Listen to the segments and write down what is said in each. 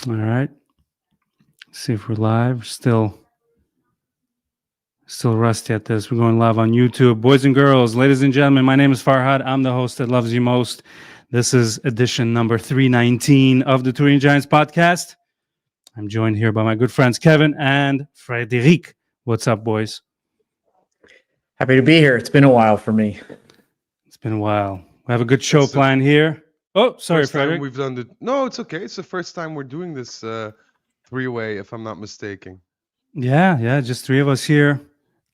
All right. See if we're live. Still rusty at this. We're going live on YouTube. Boys and girls, ladies and gentlemen, my name is Farhad. I'm the host that loves you most. This is edition number 319 of the Turin Giants podcast. I'm joined here by my good friends Kevin and Frederic. What's up, boys? Happy to be here. It's been a while for me. It's been a while. We have a good show planned here. Oh, sorry, Frederic. We've done the. No, it's okay. It's the first time we're doing this three-way, if I'm not mistaken. Yeah, just three of us here.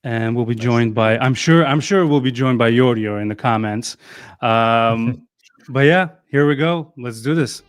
And we'll be joined by I'm sure we'll be joined by Yorio in the comments. But yeah, here we go. Let's do this.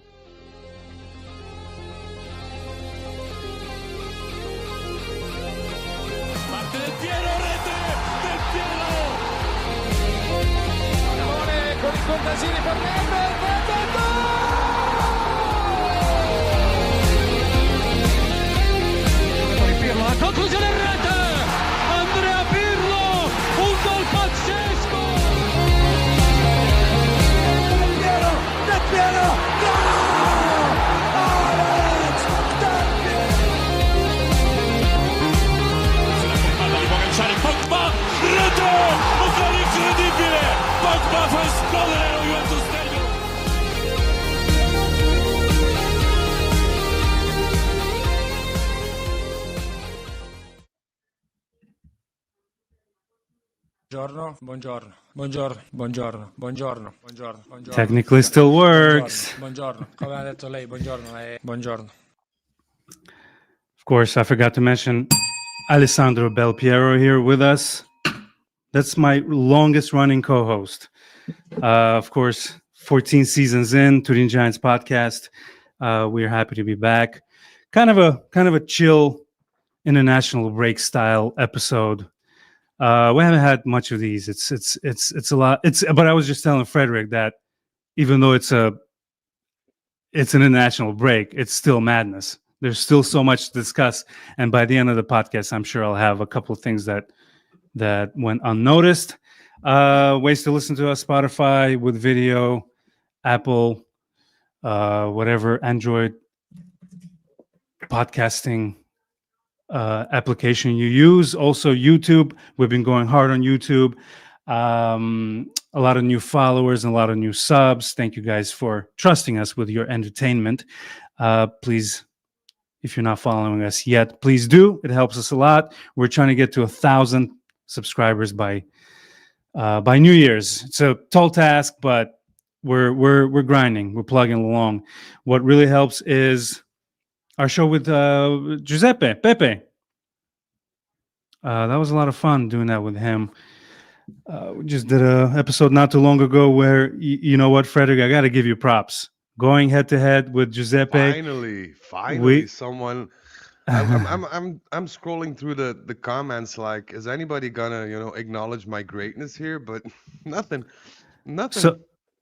Buongiorno. Technically still works. Buongiorno. Come ha detto lei, buongiorno. Of course, I forgot to mention Alessandro Belpiero here with us. That's my longest running co-host. Of course, 14 seasons in, Turin Giants podcast. We're happy to be back. Kind of a chill international break style episode. We haven't had much of these. It's a lot. But I was just telling Frederic that even though it's an international break, it's still madness. There's still so much to discuss. And by the end of the podcast, I'm sure I'll have a couple of things that went unnoticed. Ways to listen to us: Spotify with video, Apple, whatever Android podcasting application you use. Also YouTube. We've been going hard on YouTube. A lot of new followers and a lot of new subs. Thank you guys for trusting us with your entertainment. Please, if you're not following us yet, please do. It helps us a lot. We're trying to get to 1,000 subscribers by New Year's. It's a tall task, but we're grinding. We're plugging along. What really helps is our show with Pepe. That was a lot of fun doing that with him. We just did an episode not too long ago where, you know what, Frederic, I got to give you props. Going head to head with Giuseppe. Finally, someone. I'm scrolling through the comments like, is anybody gonna acknowledge my greatness here? But nothing.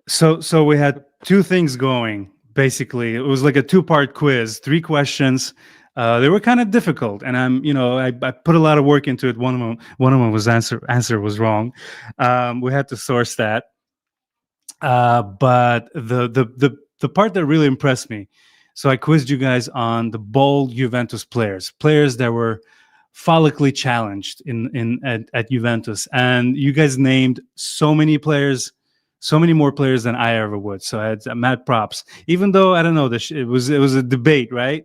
So we had two things going. Basically, it was like a 2-part quiz, 3 questions. They were kind of difficult, and I put a lot of work into it. One of them was answer was wrong. We had to source that. But the part that really impressed me, so I quizzed you guys on the bold Juventus players that were follically challenged at Juventus, and you guys named so many players. So many more players than I ever would. So I had mad props. Even though I don't know, it was a debate, right?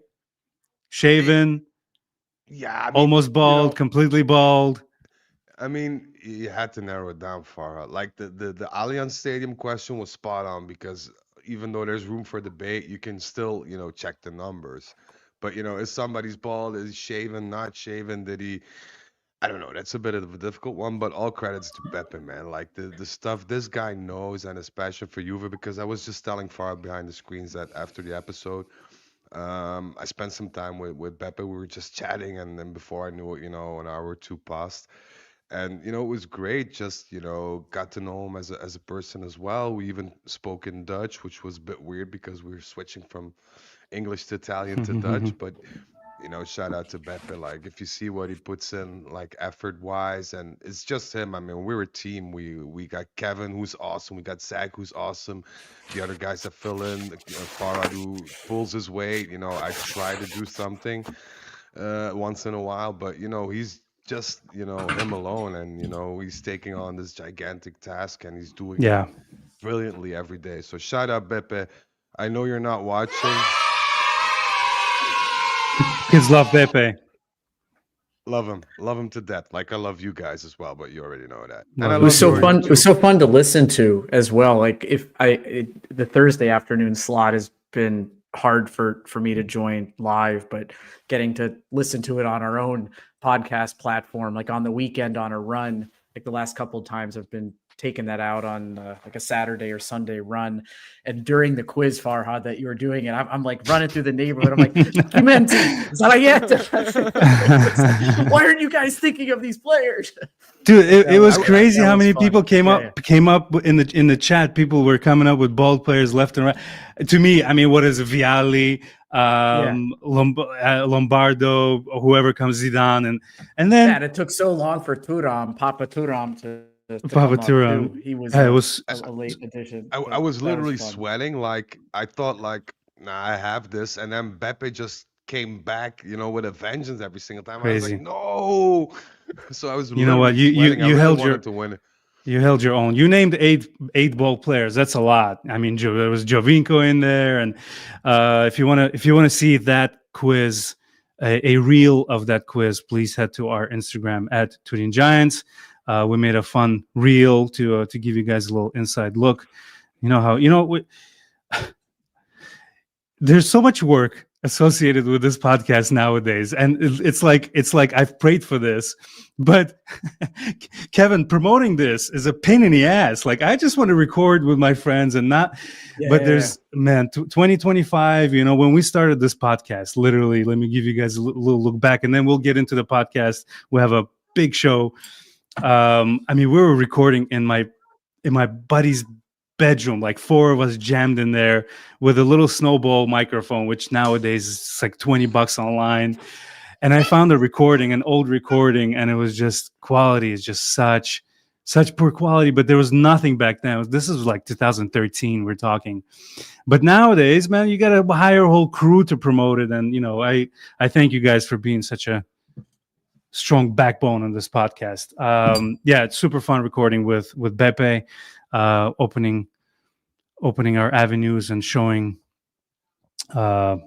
Shaven, almost bald, completely bald. I mean, you had to narrow it down far. Like the Allianz Stadium question was spot on because even though there's room for debate, you can still check the numbers. But is somebody's bald? Is he shaven? Not shaven? Did he? I don't know. That's a bit of a difficult one, but all credits to Pepe, man. Like the stuff this guy knows, and especially for Juve, because I was just telling Far behind the screens that after the episode, I spent some time with Pepe. We were just chatting, and then before I knew it, an hour or two passed, and it was great. Just got to know him as a person as well. We even spoke in Dutch, which was a bit weird because we were switching from English to Italian to Dutch, but shout out to Beppe. Like, if you see what he puts in, like effort wise, and it's just him. I mean, we're a team. We got Kevin, who's awesome. We got Zach, who's awesome. The other guys that fill in, Farad, who pulls his weight. I try to do something once in a while, but he's just him alone, and he's taking on this gigantic task, and he's doing it Yeah. brilliantly every day. So shout out Beppe. I know you're not watching. Kids love Pepe. Love him to death. Like I love you guys as well, but you already know that. Love And I you. It was love so Jordan, fun. It was too. so fun to listen to as well. Like the Thursday afternoon slot has been hard for me to join live, but getting to listen to it on our own podcast platform, like on the weekend on a run, like the last couple of times I've been taking that out on like a Saturday or Sunday run. And during the quiz, Farhad, that you were doing it, I'm like running through the neighborhood. I'm like, Documenti, why aren't you guys thinking of these players? Dude, it was That crazy how was many fun. people came Yeah, up in the chat. People were coming up with bald players left and right. To me, I mean, what is it? Vialli, Lombardo, whoever comes, Zidane, and then and it took so long for Papa Turam to Papa come up Thuram. too. He was Yeah, it a, was a late addition. I but was that literally fun. sweating. Like I thought, like, nah, I have this, and then Beppe just came back, with a vengeance every single time. I was crazy. like, no. So I was You know what? literally sweating. I You really held wanted to win it. you held your own. You named eight ball players. That's a lot. I mean, there was Jovinko in there, and if you wanna see that quiz, a reel of that quiz, please head to our Instagram at Turin Giants. We made a fun reel to give you guys a little inside look. There's so much work associated with this podcast nowadays, and it's like I've prayed for this, but Kevin, promoting this is a pain in the ass. Like, I just want to record with my friends and not. But there's 2025. When we started this podcast, literally, let me give you guys a little look back, and then we'll get into the podcast. We'll have a big show. I mean, we were recording in my buddy's bedroom, like four of us jammed in there with a little snowball microphone, which nowadays is like $20 online. And I found an old recording, and it was just quality is just such poor quality, but there was nothing back then. This is like 2013 we're talking. But nowadays, man, you got to hire a whole crew to promote it. And I thank you guys for being such a strong backbone on this podcast. It's super fun recording with Beppe, opening our avenues and showing us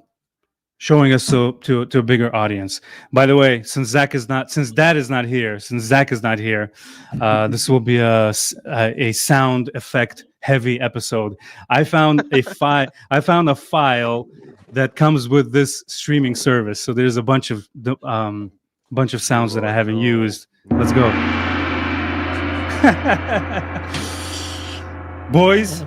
to a bigger audience. By the way, since Zach is not here, this will be a sound effect heavy episode. I found a file that comes with this streaming service. So there's a bunch of sounds that I haven't used. Let's go. Boys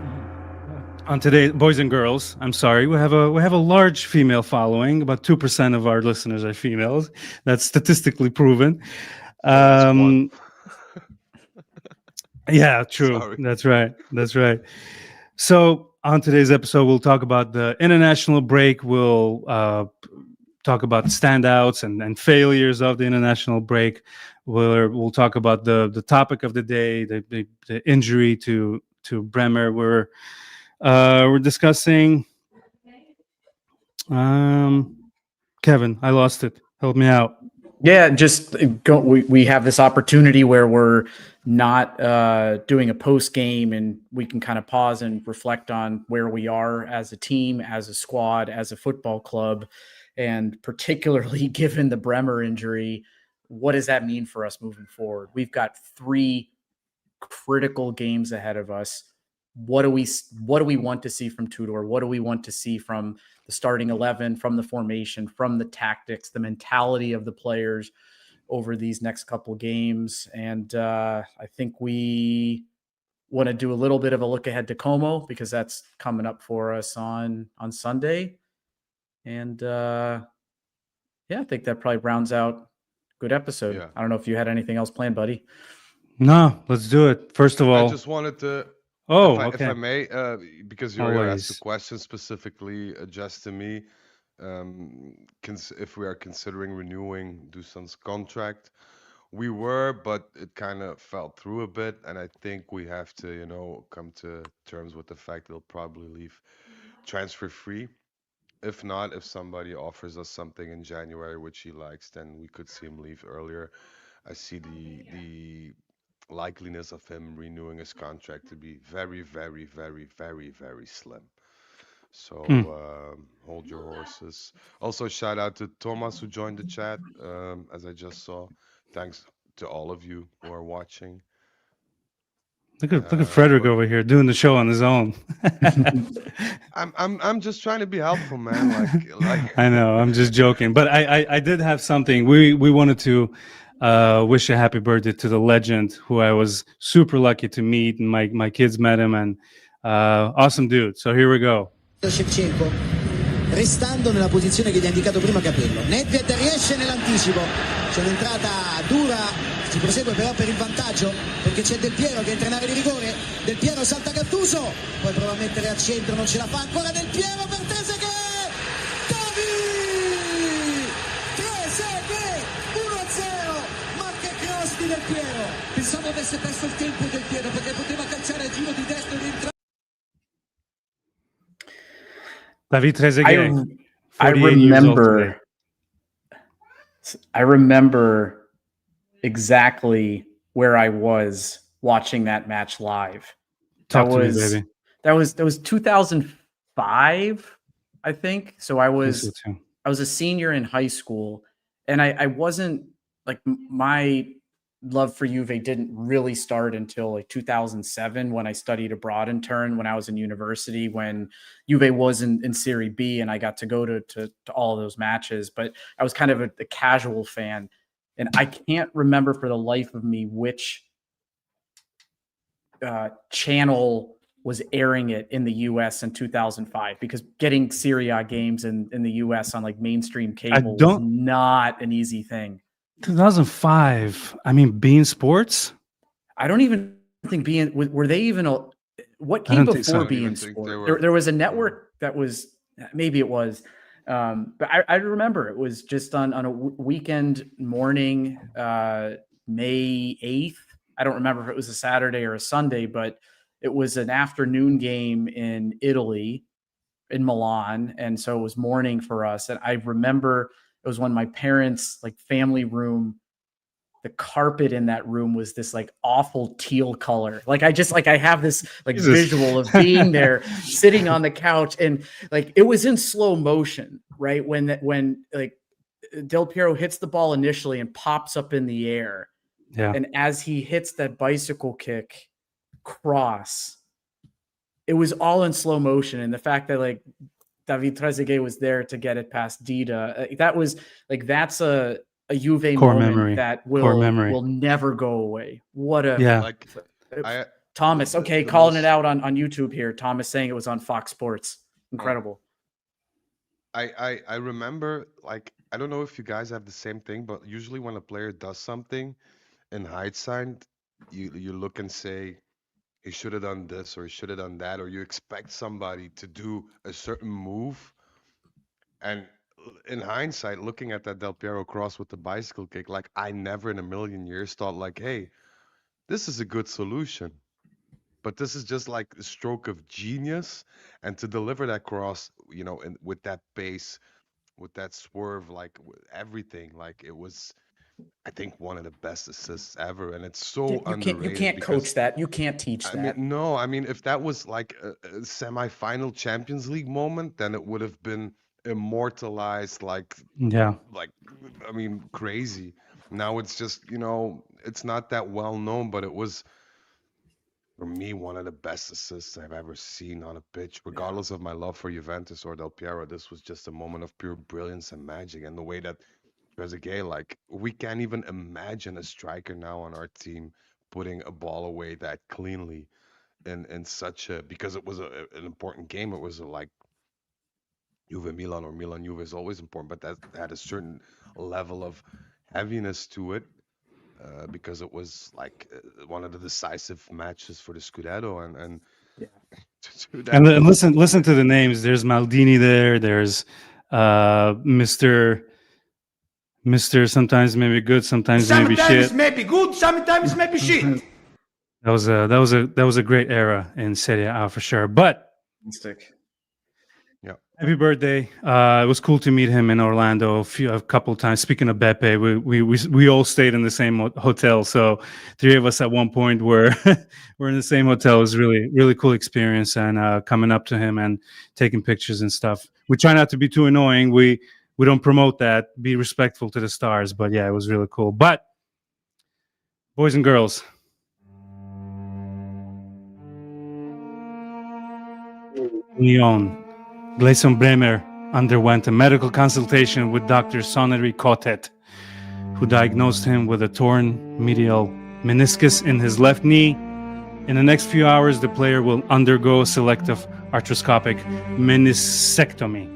and girls, I'm sorry, we have a large female following. About 2% of our listeners are females. That's statistically proven. Yeah, true. Sorry. That's right. So on today's episode, we'll talk about the international break. We'll talk about standouts and failures of the international break. We'll talk about the topic of the day, the injury to Bremer. We're discussing. Kevin, I lost it. Help me out. Yeah, just we have this opportunity where we're not doing a post game, and we can kind of pause and reflect on where we are as a team, as a squad, as a football club, and particularly given the Bremer injury, what does that mean for us moving forward? We've got 3 critical games ahead of us. What do we want to see from Tudor? What do we want to see from the starting 11, from the formation, from the tactics, the mentality of the players over these next couple games? And I think we want to do a little bit of a look ahead to Como, because that's coming up for us on Sunday. And I think that probably rounds out a good episode. Yeah. I don't know if you had anything else planned, buddy. No, let's do it. First of all, I just wanted to, if if I may, because you Always. asked the question specifically addressed to me. if we are considering renewing Dusan's contract. We were, but it kind of fell through a bit, and I think we have to, come to terms with the fact that he'll probably leave transfer free. If not, if somebody offers us something in January which he likes, then we could see him leave earlier. I see the likeliness of him renewing his contract to be very, very, very, very, very slim. Hmm. So hold your horses. Also, shout out to Thomas who joined the chat, as I just saw. Thanks to all of you who are watching. Look at Frederick But over here doing the show on his own. I'm just trying to be helpful, man. Like I know, I'm just joking, but I did have something. We wanted to wish a happy birthday to the legend who I was super lucky to meet, and my kids met him, and awesome dude. So here we go. Shevchenko, restando nella posizione che gli ha indicato prima Capello. Nedved riesce nell'anticipo, c'è un'entrata dura, si prosegue però per il vantaggio perché c'è Del Piero che entra in area di rigore. Del Piero salta Gattuso, poi prova a mettere al centro, non ce la fa ancora Del Piero per Trezeguet. Davi! Trezeguet 1-0, ma che cross di Del Piero. Pensavo avesse perso il tempo Del Piero perché poteva calciare a giro di destra e di entrare. David Trezeguet. I 48 years old today. remember exactly where I was watching that match live. Talk to me, baby. That was 2005, I think. So I I think was so too. I was a senior in high school, and I wasn't like my love for Juve didn't really start until like 2007 when I studied abroad in Turin when I was in university, when Juve was in Serie B and I got to go to all of those matches. But I was kind of a casual fan, and I can't remember for the life of me which channel was airing it in the US in 2005, because getting Serie A games in the US on like mainstream cable was don't- not an easy thing. 2005. I mean, Bean Sports. I don't even think were they even what I came don't think so. before I don't even being think sport? they were- There was a network that was, maybe it was, but I remember it was just on a weekend morning, May 8th. I don't remember if it was a Saturday or a Sunday, but it was an afternoon game in Italy, in Milan, and so it was morning for us. And I remember it was when my parents' like family room, the carpet in that room was this like awful teal color. Like I have this like Jesus. visual of being there, sitting on the couch, and like it was in slow motion, right? When like Del Piero hits the ball initially and pops up in the air, Yeah. and as he hits that bicycle kick cross, it was all in slow motion. And the fact that like David Trezeguet was there to get it past Dida, that was like, that's a Juve Core moment memory. that Core memory. will never go away. What a Yeah. like I Thomas. the- Okay, the calling most- it out on YouTube here. Thomas saying it was on Fox Sports. Incredible. I remember, like, I don't know if you guys have the same thing, but usually when a player does something in hindsight, you look and say he should have done this or he should have done that, or you expect somebody to do a certain move. And in hindsight, looking at that Del Piero cross with the bicycle kick, like I never in a million years thought like, hey, this is a good solution. But this is just like a stroke of genius. And to deliver that cross, and with that pace, with that swerve, like everything, like it was, I think, one of the best assists ever. And it's so You underrated. can't because, coach that. You can't teach I that. mean, no, I mean, if that was like a semi-final Champions League moment, then it would have been immortalized, Yeah. I mean, crazy. Now it's just, it's not that well known, but it was, for me, one of the best assists I've ever seen on a pitch, regardless of my love for Juventus or Del Piero. This was just a moment of pure brilliance and magic. And the way that Trezeguet, like, we can't even imagine a striker now on our team putting a ball away that cleanly in such a, because it was an important game. It was like Juve Milan or Milan Juve is always important, but that had a certain level of heaviness to it. Because it was like one of the decisive matches for the Scudetto, and Yeah. to do that, And listen to the names. There's Maldini there. There's Mister sometimes maybe good, sometimes maybe shit. maybe good, sometimes maybe shit. That was a great era in Serie A for sure. But Yeah. happy birthday! It was cool to meet him in Orlando a couple of times. Speaking of Beppe, we all stayed in the same hotel, so 3 of us at one point were in the same hotel. It was really cool experience, and coming up to him and taking pictures and stuff. We try not to be too annoying. We don't promote that. Be respectful to the stars, but yeah, it was really cool. But boys and girls, Leon Gleison Bremer underwent a medical consultation with Dr. Sonnery Kotet, who diagnosed him with a torn medial meniscus in his left knee. In the next few hours, the player will undergo selective arthroscopic meniscectomy.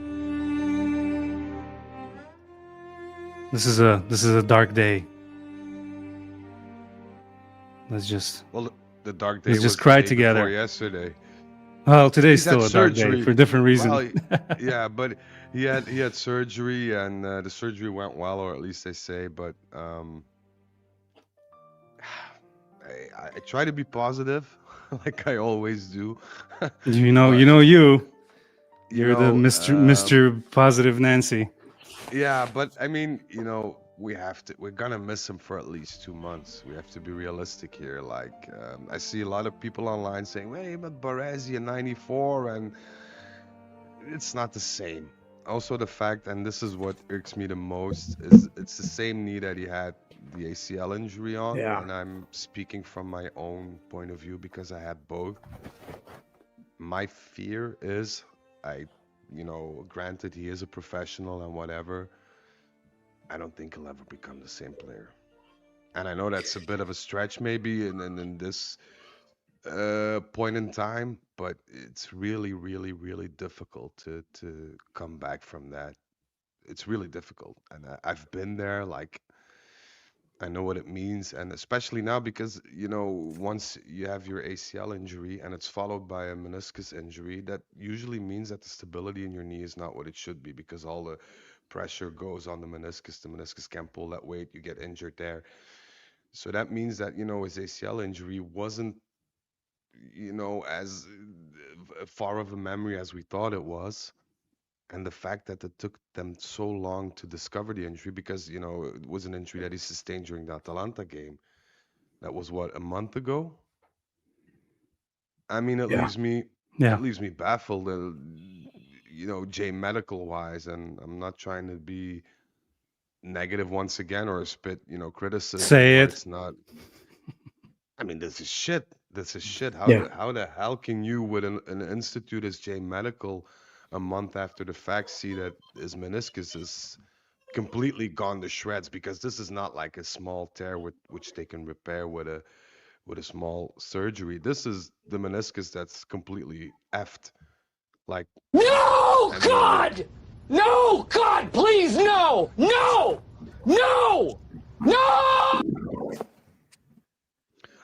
This is a dark day. Well, the dark day let's was just cry the day together. before yesterday. Well, today's He's had still a dark day for a different reason. Well, yeah, but he had surgery, and the surgery went well, or at least they say. But I try to be positive, like I always do. you know, But, you're you the know, Mr. Positive Nancy. Yeah, but I mean, we're gonna miss him for at least 2 months. We have to be realistic here. Like, I see a lot of people online saying, "Hey, but Baresi in '94," and it's not the same. Also, the fact, and this is what irks me the most, is it's the same knee that he had the ACL injury on, Yeah. and I'm speaking from my own point of view because I had both. My fear is, granted he is a professional and whatever, I don't think he'll ever become the same player. And I know that's a bit of a stretch maybe in this point in time, but it's really, really, really difficult to come back from that. It's really difficult. And I've been there, like, I know what it means, and especially now because, once you have your ACL injury and it's followed by a meniscus injury, that usually means that the stability in your knee is not what it should be because all the pressure goes on the meniscus. The meniscus can't pull that weight. You get injured there. So that means that, his ACL injury wasn't, as far of a memory as we thought it was. And the fact that it took them so long to discover the injury because, it was an injury that he sustained during the Atalanta game. That was what, a month ago? I mean, it leaves me baffled, J medical wise, and I'm not trying to be negative once again or spit, criticism. Say where it. It's not. I mean, this is shit. This is shit. How Yeah. how the hell can you, with an institute as J medical, a month after the fact, see that his meniscus is completely gone to shreds? Because this is not like a small tear which they can repair with a small surgery. This is the meniscus that's completely effed. Like, No, I mean, God! No, God, please, no! No! No! No!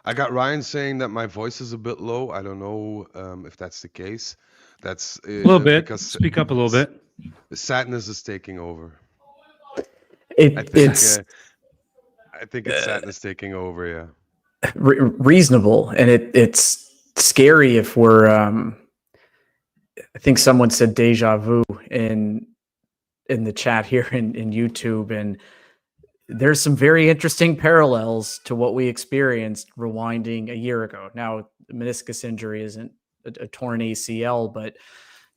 I got Ryan saying that my voice is a bit low. I don't know if that's the case. That's A little bit. because Speak up a little bit. sadness is taking over. It, I think it's I think it's sadness taking over. Yeah. reasonable, and it's scary if we're. I think someone said deja vu in the chat here in YouTube, and there's some very interesting parallels to what we experienced rewinding a year ago. Now, the meniscus injury isn't a torn ACL, but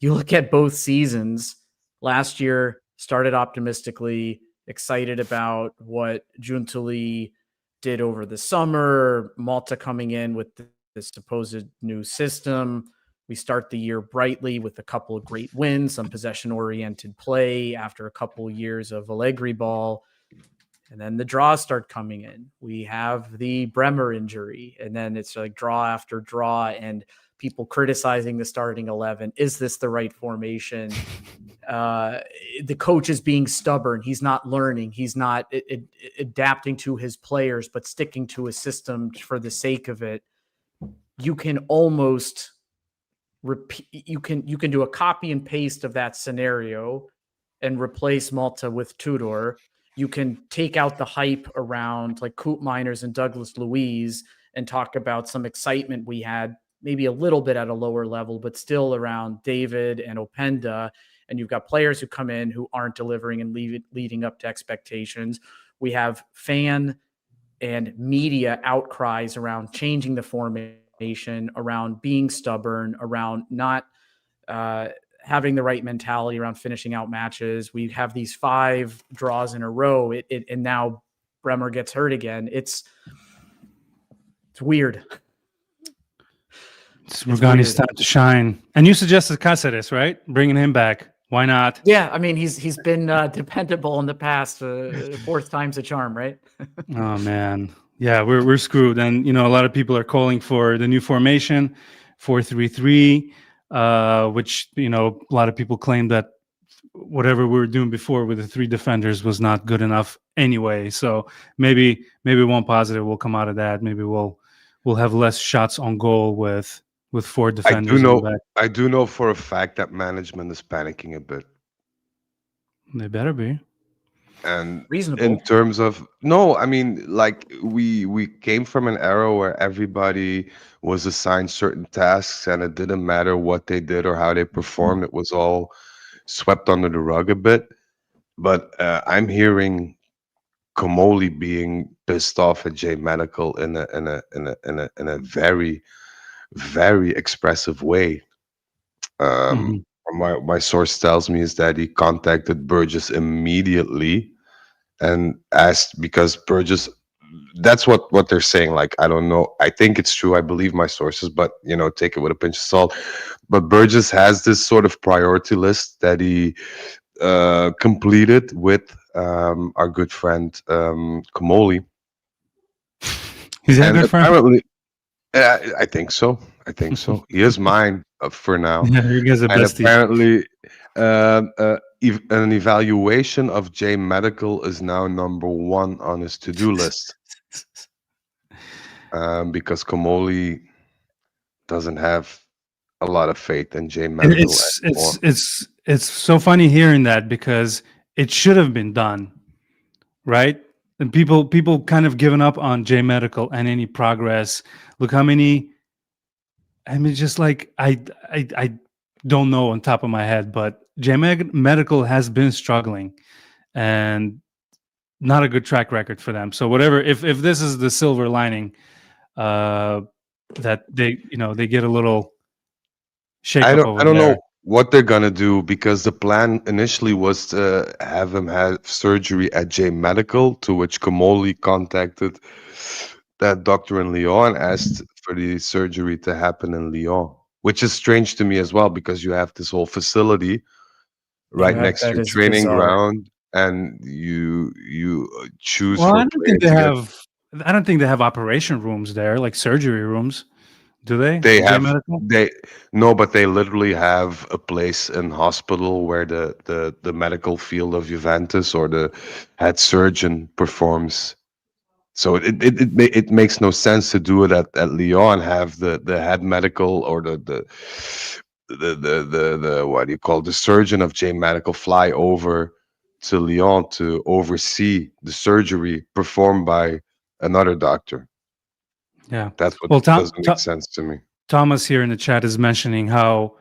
you look at both seasons. Last year started optimistically, excited about what Giuntoli did over the summer, Malta coming in with the supposed new system. We start the year brightly with a couple of great wins, some possession-oriented play after a couple of years of Allegri ball. And then the draws start coming in. We have the Bremer injury, and then it's like draw after draw, and people criticizing the starting 11. Is this the right formation? The coach is being stubborn. He's not learning. He's not adapting to his players, but sticking to a system for the sake of it. You can almost repeat. You can do a copy and paste of that scenario and replace Malta with Tudor, you can take out the hype around like Coop Miners and Douglas Luiz and talk about some excitement we had, maybe a little bit at a lower level, but still around David and Openda. And you've got players who come in who aren't delivering and leading up to expectations. We have fan and media outcries around changing the formation, around being stubborn, around not having the right mentality around finishing out matches. We have these 5 draws in a row, and now Bremer gets hurt again. It's weird. It's Rugani's time to shine. And you suggested Cáceres, right? Bringing him back. Why not? Yeah, I mean, he's been dependable in the past. 4th time's a charm, right? Oh man, yeah, we're screwed. And a lot of people are calling for the new formation, 4-3-3, which a lot of people claim that whatever we were doing before with the 3 defenders was not good enough anyway. So maybe one positive will come out of that. Maybe we'll have less shots on goal with 4 defenders. I do know for a fact that management is panicking a bit. They better be. And reasonable. in terms of no, I mean, like we came from an era where everybody was assigned certain tasks, and it didn't matter what they did or how they performed. It was all swept under the rug a bit. But I'm hearing Comoli being pissed off at J Medical in a very, very expressive way. My source tells me is that he contacted Burgess immediately and asked, because Burgess, that's what they're saying. Like, I don't know. I think it's true. I believe my sources, but take it with a pinch of salt. But Burgess has this sort of priority list that he completed with our good friend Comoli. He's a good friend. Apparently, I think so. He is mine for now. Yeah, you guys are And besties. apparently, an evaluation of J Medical is now number 1 on his to-do list. Because Comoli doesn't have a lot of faith in J Medical anymore. It's so funny hearing that, because it should have been done, right? And people kind of given up on J Medical and any progress. Look how many. I mean, just like I don't know on top of my head, but J Medical has been struggling, and not a good track record for them. So whatever, if this is the silver lining, that they get a little shake up over I don't there. know what they're gonna do, because the plan initially was to have him have surgery at J Medical, to which Comoli contacted that doctor in Lyon and asked for the surgery to happen in Lyon, which is strange to me as well, because you have this whole facility right next to that your is training bizarre. ground, and you choose Well, for I don't think they players to get- have. I don't think they have operation rooms there, like surgery rooms. Do they? They J have Medical? but they literally have a place in hospital where the medical field of Juventus or the head surgeon performs. So it makes no sense to do it at Lyon, have the head medical or the what do you call, the surgeon of J Medical fly over to Lyon to oversee the surgery performed by another doctor. Yeah. That's what Well, doesn't make sense to me. Thomas here in the chat is mentioning how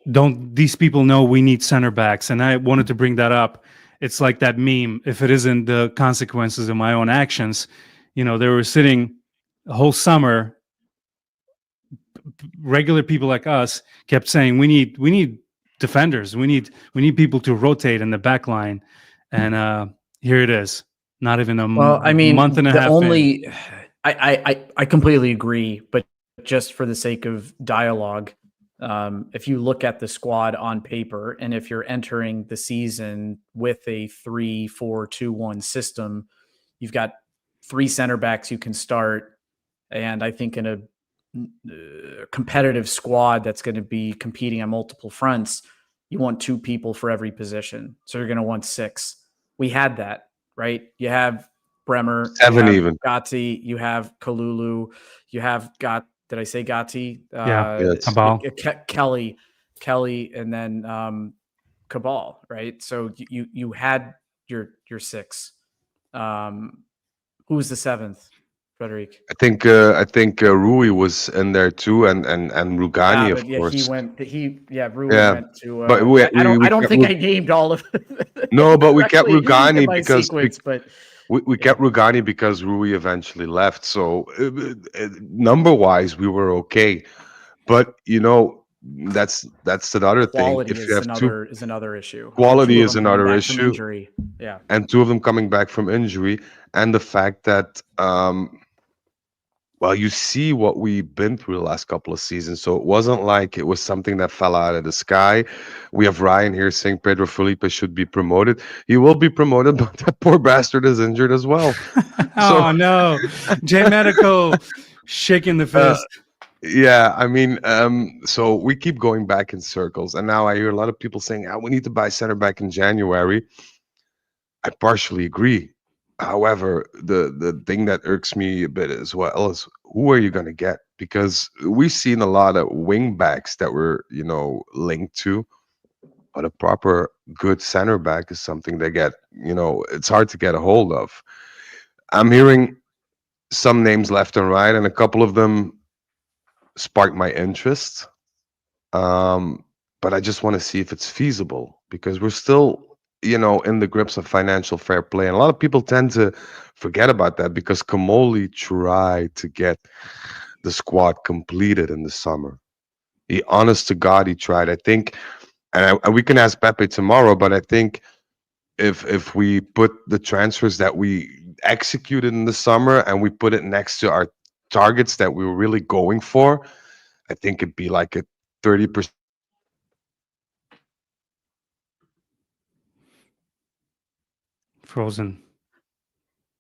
don't these people know we need center backs, and I wanted to bring that up. It's like that meme, if it isn't the consequences of my own actions. They were sitting the whole summer, regular people like us kept saying we need defenders, we need people to rotate in the back line, and here it is, not even a month and a half in. I completely agree, but just for the sake of dialogue, if you look at the squad on paper, and if you're entering the season with a 3-4-2-1 system, you've got 3 center backs you can start, and I think in a competitive squad that's going to be competing on multiple fronts, you want 2 people for every position, so you're going to want 6. We had that, right? You have Bremer, 7 you have even. Gatti, you have Kalulu, you have did I say Gatti? Yeah, Yes. Cabal. Kelly, and then cabal, right? So you had your 6. Who was the 7th, Frederic? I think Rui was in there too, and Rugani, Yeah, of but yeah, course. Rui Yeah, went to. but I don't kept think I named all of no, but we kept correctly in Rugani my because sequence, but we yeah. kept Rugani because Rui eventually left. So number wise, we were okay. But that's another thing. Quality If you have two, is another issue with quality 2 of is them coming another back from issue, injury. Yeah. and 2 of them coming back from injury, and the fact that well, you see what we've been through the last couple of seasons. So it wasn't like it was something that fell out of the sky. We have Ryan here saying Pedro Felipe should be promoted. He will be promoted, but that poor bastard is injured as well. So Oh no, J Medical shaking the uh, fist. yeah, I mean, so we keep going back in circles, and now I hear a lot of people saying, "Ah, we need to buy center back in January." I partially agree. However, the thing that irks me a bit as well is who are you going to get? Because we've seen a lot of wing backs that were, linked to, but a proper good center back is something they get, it's hard to get a hold of. I'm hearing some names left and right, and a couple of them spark my interest. Um, but I just want to see if it's feasible because we're still, in the grips of financial fair play. And a lot of people tend to forget about that because Kamoli tried to get the squad completed in the summer. He, honest to God, he tried. I think, and we can ask Pepe tomorrow, but I think if we put the transfers that we executed in the summer and we put it next to our targets that we were really going for, I think it'd be like a 30%. Frozen.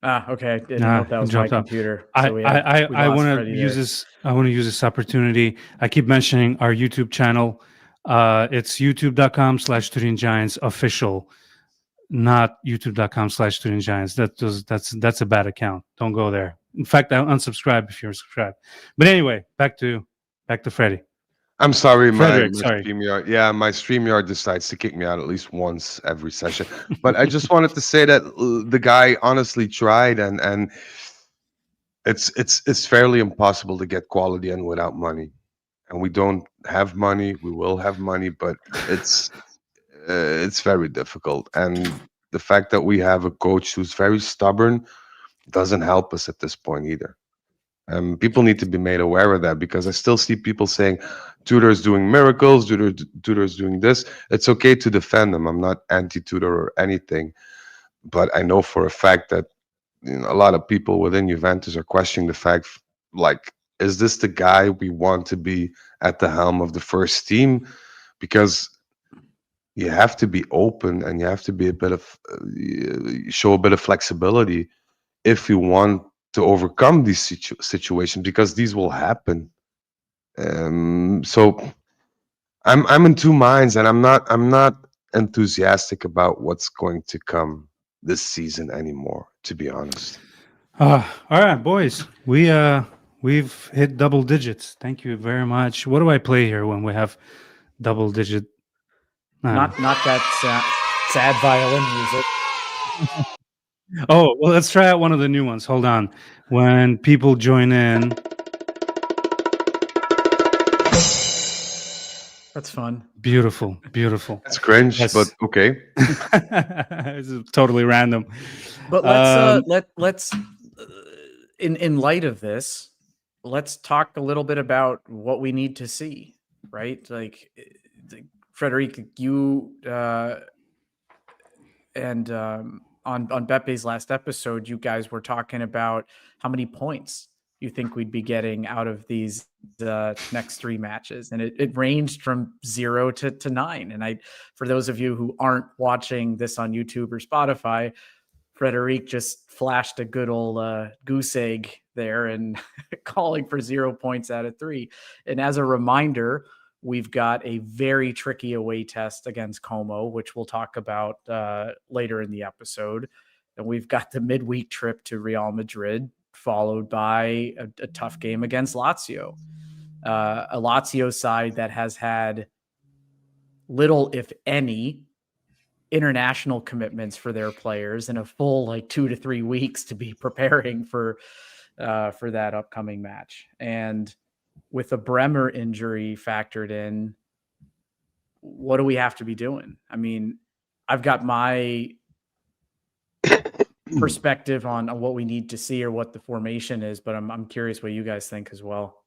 Okay. I didn't know if that He was my dropped off. computer. I So we want lost to Freddie use there. this. I want to use this opportunity. I keep mentioning our YouTube channel. It's youtube.com/Turin Giants official, not youtube.com/Turin Giants. That's a bad account. Don't go there. In fact, I'll unsubscribe if you're subscribed. But anyway, back to Freddie. I'm sorry, Frederick, my sorry. StreamYard. Yeah, my StreamYard decides to kick me out at least once every session. But I just wanted to say that the guy honestly tried, and it's fairly impossible to get quality in without money. And we don't have money. We will have money, but it's very difficult. And the fact that we have a coach who's very stubborn doesn't help us at this point either. People need to be made aware of that because I still see people saying Tudor is doing miracles, Tudor is doing this. It's okay to defend them. I'm not anti-Tudor or anything, but I know for a fact that a lot of people within Juventus are questioning the fact, like, is this the guy we want to be at the helm of the first team? Because you have to be open and you have to be a bit of show a bit of flexibility if you want to overcome these situations because these will happen. So I'm in two minds, and I'm not enthusiastic about what's going to come this season anymore. To be honest, All right, boys. We've hit double digits. Thank you very much. What do I play here when we have double digit? Not that sad violin music. Oh, well, let's try out one of the new ones. Hold on. When people join in. That's fun. Beautiful, beautiful. it's cringe, Yes. but okay. This is totally random. But let's in light of this, let's talk a little bit about what we need to see, right? Like Frederic, you and on Bepe's last episode, you guys were talking about how many points you think we'd be getting out of these next 3 matches, and it ranged from 0 to 9. And for those of you who aren't watching this on YouTube or Spotify, Frederic just flashed a good old goose egg there and calling for 0 points out of 3. And as a reminder, we've got a very tricky away test against Como, which we'll talk about later in the episode. And we've got the midweek trip to Real Madrid, followed by a tough game against Lazio. A Lazio side that has had little, if any, international commitments for their players and a full like 2 to 3 weeks to be preparing for that upcoming match. And with a Bremer injury factored in, what do we have to be doing? I mean, I've got my perspective on what we need to see or what the formation is, but I'm curious what you guys think as well.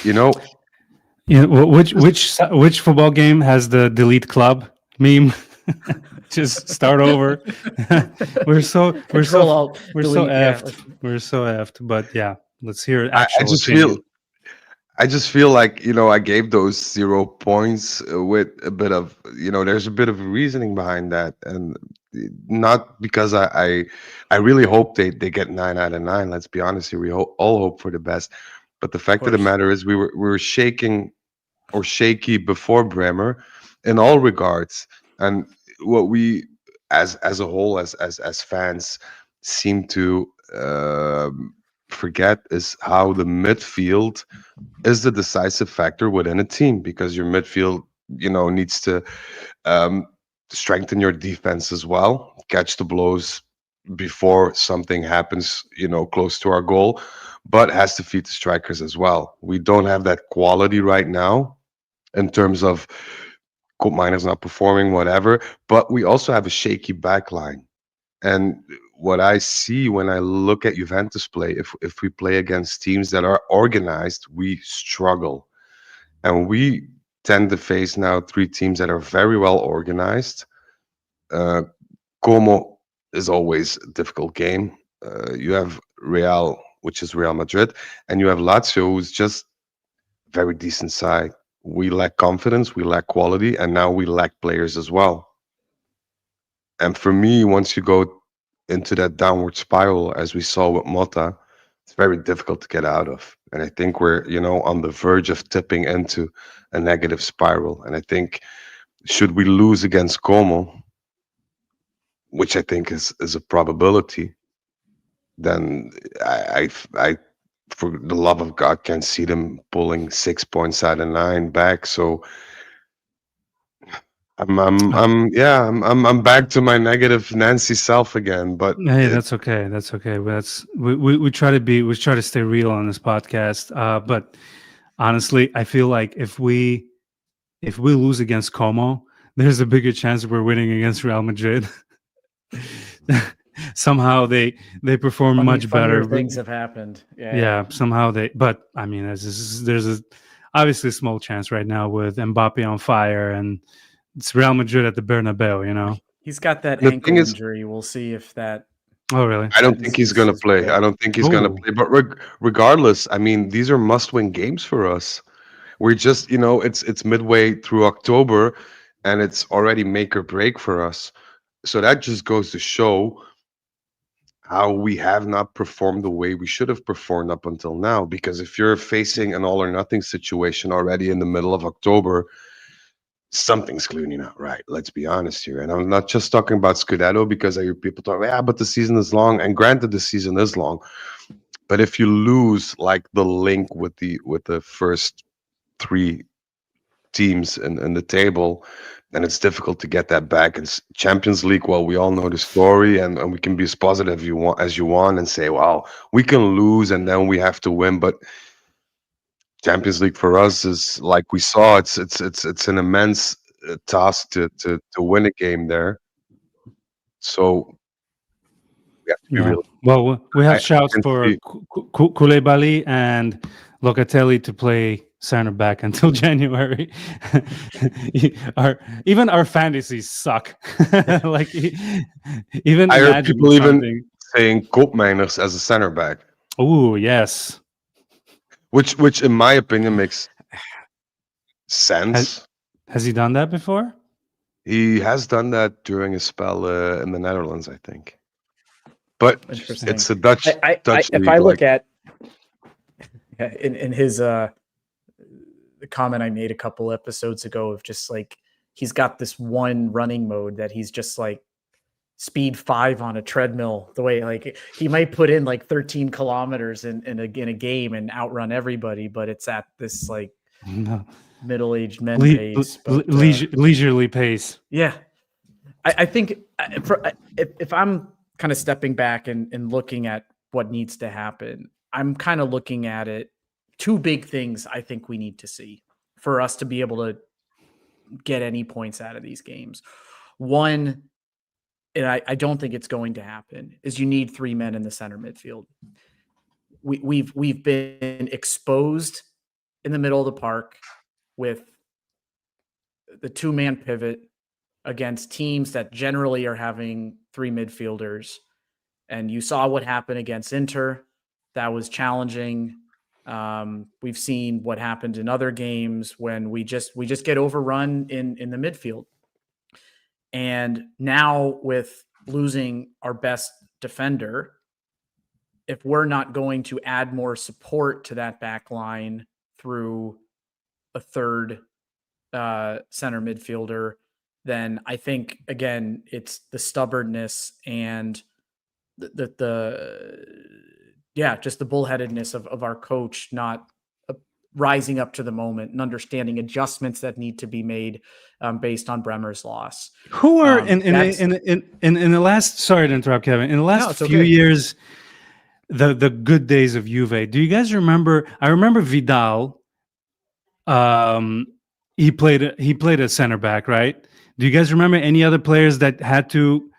You know, Yeah, which football game has the delete club meme? Just start over. we're so Alt-Delete, effed. We're so effed. But yeah, let's hear I actual just opinion. feel I just feel like, I gave those 0 points with a bit of, there's a bit of reasoning behind that. And not because I really hope they get 9 out of 9. Let's be honest here. We all hope for the best. But the fact of the course. matter is we were shaking or shaky before Bremer in all regards. And what we as a whole, as fans, seem to forget is how the midfield is the decisive factor within a team, because your midfield, needs to um, strengthen your defense as well, catch the blows before something happens, close to our goal, but has to feed the strikers as well. We don't have that quality right now in terms of Koopmeiners not performing, whatever, but we also have a shaky back line. And what I see when I look at Juventus play, if we play against teams that are organized, we struggle. And we tend to face now 3 teams that are very well organized. Como is always a difficult game. You have Real, which is Real Madrid, and you have Lazio, who's just very decent side. We lack confidence, we lack quality, and now we lack players as well. And for me, once you go into that downward spiral, as we saw with Mota, it's very difficult to get out of. And I think we're, on the verge of tipping into a negative spiral. And I think, should we lose against Como, which I think is a probability, then I, for the love of God, can't see them pulling 6 points out of 9 back. So I'm back to my negative Nancy self again. But Hey, that's okay. That's okay. We try to stay real on this podcast. But honestly, I feel like if we lose against Como, there's a bigger chance we're winning against Real Madrid. Somehow they perform much better. Things have happened. Yeah, somehow they. But I mean, there's obviously a small chance right now with Mbappe on fire, and it's Real Madrid at the Bernabeu. He's got that The ankle thing is- injury. We'll see if that. Oh, really? I don't think he's going to is play. real. I don't think he's going to Ooh. play. But regardless, I mean, these are must-win games for us. We're just, it's midway through October, and it's already make or break for us. So that just goes to show how we have not performed the way we should have performed up until now. Because if you're facing an all or nothing situation already in the middle of October, something's clearly not right. Let's be honest here. And I'm not just talking about Scudetto, because I hear people talk, yeah, but the season is long. And granted, the season is long. But if you lose like the link with the first 3 teams in the table, then it's difficult to get that back. And Champions League, well, we all know the story, and we can be as positive as you want and say, wow, we can lose and then we have to win. But Champions League for us is, like we saw, it's an immense task to win a game there. So we have to be Yeah. real. Well, we have I shouts can for see- Koulibaly and Locatelli to play center back until January. Even our fantasies suck. Like even I heard imagining people even something. saying Koopmeiners as a center back, Oh yes. which in my opinion makes sense. Has he done that before? He has done that during his spell in the Netherlands, I think. But Interesting. it's a Dutch If league. I look like, at in his the comment I made a couple episodes ago of just like he's got this one running mode that he's just like speed 5 on a treadmill, the way like he might put in like 13 kilometers in a game and outrun everybody, but it's at this like No. middle-aged men Le- pace. le- But leisurely pace. yeah, I think if I'm kind of stepping back and looking at what needs to happen, I'm kind of looking at it. Two big things I think we need to see for us to be able to get any points out of these games. One, and I don't think it's going to happen, is you need 3 men in the center midfield. We've been exposed in the middle of the park with the 2-man pivot against teams that generally are having 3 midfielders. And you saw what happened against Inter. That was challenging. We've seen what happened in other games when we just get overrun in the midfield. And now with losing our best defender, if we're not going to add more support to that back line through a third center midfielder, then I think, again, it's the stubbornness and just the bullheadedness of our coach not rising up to the moment and understanding adjustments that need to be made based on Bremer's loss. Who are in the last? Sorry to interrupt, Kevin. In the last few years, the good days of Juve. Do you guys remember? I remember Vidal. He played a center back, right? Do you guys remember any other players that had to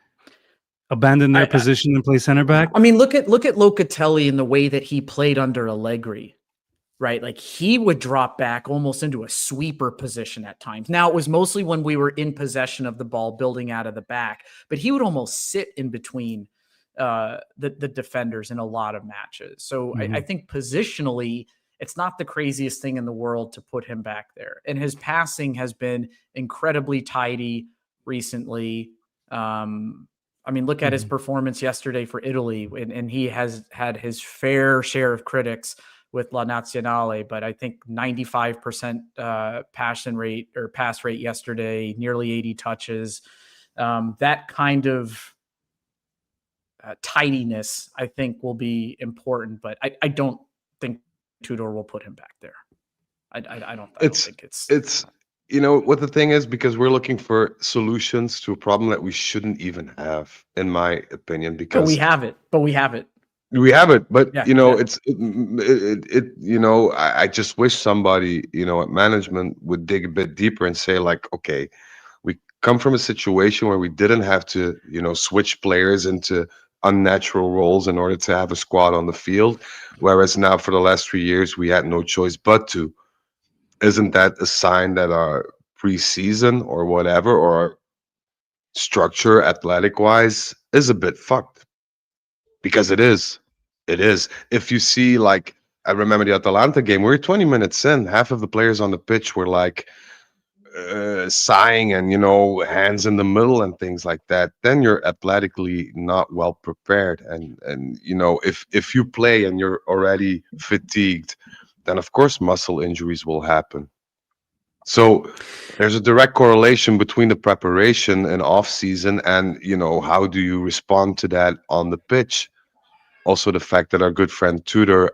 abandon their position and play center back? I mean, look at Locatelli and the way that he played under Allegri, right? Like he would drop back almost into a sweeper position at times. Now it was mostly when we were in possession of the ball, building out of the back, but he would almost sit in between the defenders in a lot of matches. So I think positionally, it's not the craziest thing in the world to put him back there. And his passing has been incredibly tidy recently. I mean, look at his performance yesterday for Italy, and he has had his fair share of critics with La Nazionale, but I think 95% pass rate yesterday, nearly 80 touches. That kind of tidiness, I think, will be important, but I don't think Tudor will put him back there. I don't think it's what the thing is, because we're looking for solutions to a problem that we shouldn't even have, in my opinion, because we have it. But I just wish somebody, at management would dig a bit deeper and say, like, okay, we come from a situation where we didn't have to, switch players into unnatural roles in order to have a squad on the field, whereas now for the last 3 years we had no choice but to. Isn't that a sign that our preseason or whatever, or our structure athletic wise is a bit fucked? Because it is. If you see, like, I remember the Atalanta game, we were 20 minutes in, half of the players on the pitch were like sighing and, hands in the middle and things like that. Then you're athletically not well prepared. And if you play and you're already fatigued, then of course muscle injuries will happen. So there's a direct correlation between the preparation and off season and, how do you respond to that on the pitch? Also, the fact that our good friend Tudor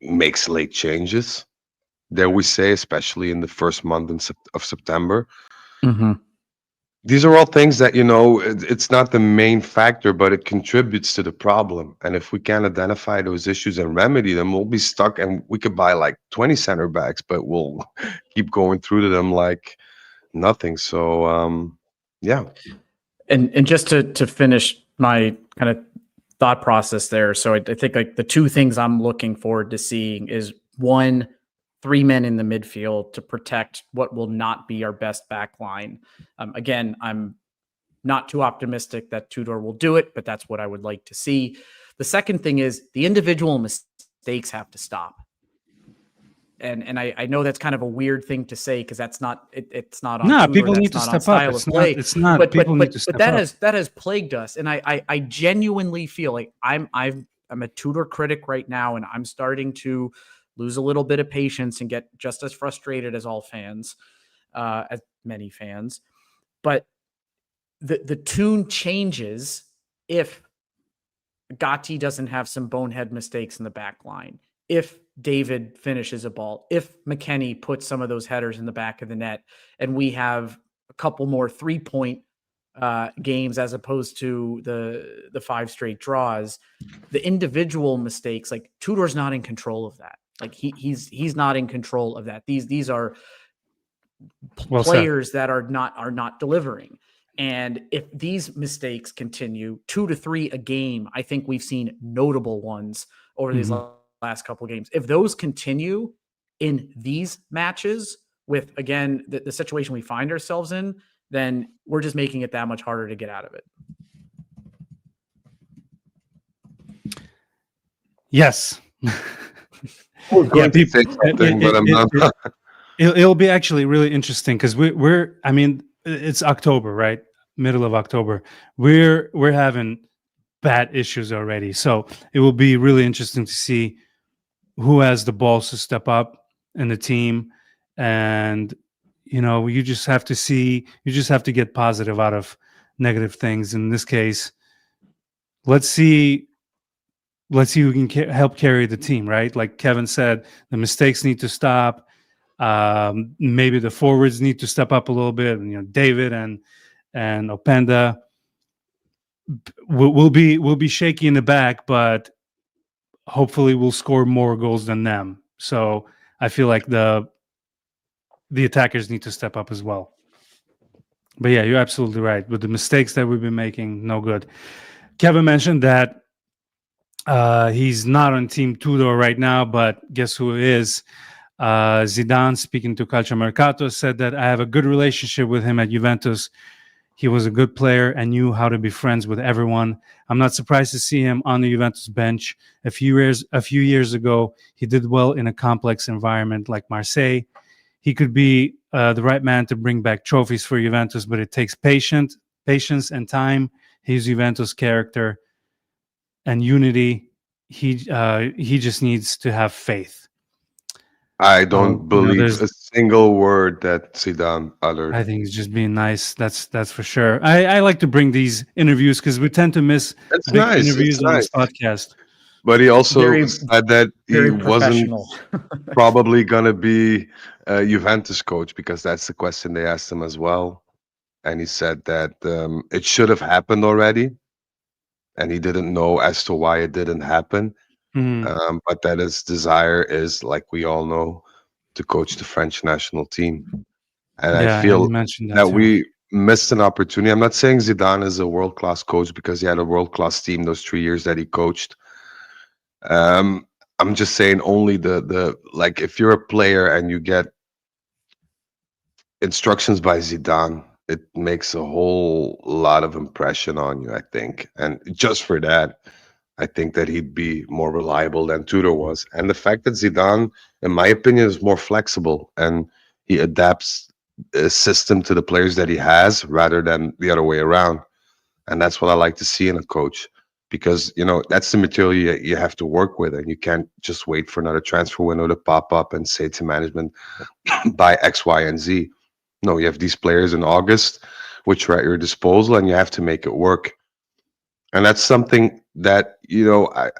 makes late changes, dare we say, especially in the first month of September. These are all things that, it's not the main factor, but it contributes to the problem. And if we can't identify those issues and remedy them, we'll be stuck, and we could buy like 20 center backs, but we'll keep going through to them like nothing. So, yeah. And just to finish my kind of thought process there. So I think like the two things I'm looking forward to seeing is, one, 3 men in the midfield to protect what will not be our best back line. Again, I'm not too optimistic that Tudor will do it, but that's what I would like to see. The second thing is the individual mistakes have to stop. And I know that's kind of a weird thing to say, because it's not on Tudor, people that's need to not step on style up. of play. It's not. But People need to step up. that has plagued us, and I genuinely feel like I'm a Tudor critic right now, and I'm starting to lose a little bit of patience and get just as frustrated as all fans, as many fans. But the tune changes if Gatti doesn't have some bonehead mistakes in the back line. If David finishes a ball, if McKennie puts some of those headers in the back of the net, and we have a couple more 3-point games as opposed to the 5 straight draws, the individual mistakes, like Tudor's not in control of that. Like he's not in control of that. These are Well said. players that are not delivering. And if these mistakes continue, 2 to 3 a game, I think we've seen notable ones over these last couple of games. If those continue in these matches with, again, the situation we find ourselves in, then we're just making it that much harder to get out of it. Yes. We're going to say something, but I'm not. It'll be actually really interesting because we're I mean, it's October, right? Middle of October. We're having bad issues already. So it will be really interesting to see who has the balls to step up in the team. And, you just have to get positive out of negative things. In this case, let's see who can help carry the team, right? Like Kevin said, the mistakes need to stop. Maybe the forwards need to step up a little bit. And, David and Openda will be shaky in the back, but hopefully we'll score more goals than them. So I feel like the attackers need to step up as well. But yeah, you're absolutely right. With the mistakes that we've been making, no good. Kevin mentioned that he's not on Team Tudor right now, but guess who is? Zidane, speaking to Calciomercato, said that I have a good relationship with him at Juventus. He was a good player and knew how to be friends with everyone. I'm not surprised to see him on the Juventus bench. A few years ago, he did well in a complex environment like Marseille. He could be the right man to bring back trophies for Juventus, but it takes patience and time. He's Juventus character and unity. He just needs to have faith. I don't believe a single word that Zidane uttered. I think he's just being nice. That's for sure. I like to bring these interviews because we tend to miss interviews on this podcast. But he also said that he wasn't probably going to be a Juventus coach because that's the question they asked him as well. And he said that it should have happened already. And he didn't know as to why it didn't happen. But that his desire is, like we all know, to coach the French national team. And I feel that we missed an opportunity. I'm not saying Zidane is a world-class coach because he had a world-class team those 3 years that he coached. I'm just saying only the like if you're a player and you get instructions by Zidane, it makes a whole lot of impression on you, I think. And just for that, I think that he'd be more reliable than Tudor was. And the fact that Zidane, in my opinion, is more flexible and he adapts a system to the players that he has rather than the other way around. And that's what I like to see in a coach because, that's the material you have to work with. And you can't just wait for another transfer window to pop up and say to management, buy X, Y, and Z. No, you have these players in August, which are at your disposal, and you have to make it work. And that's something that,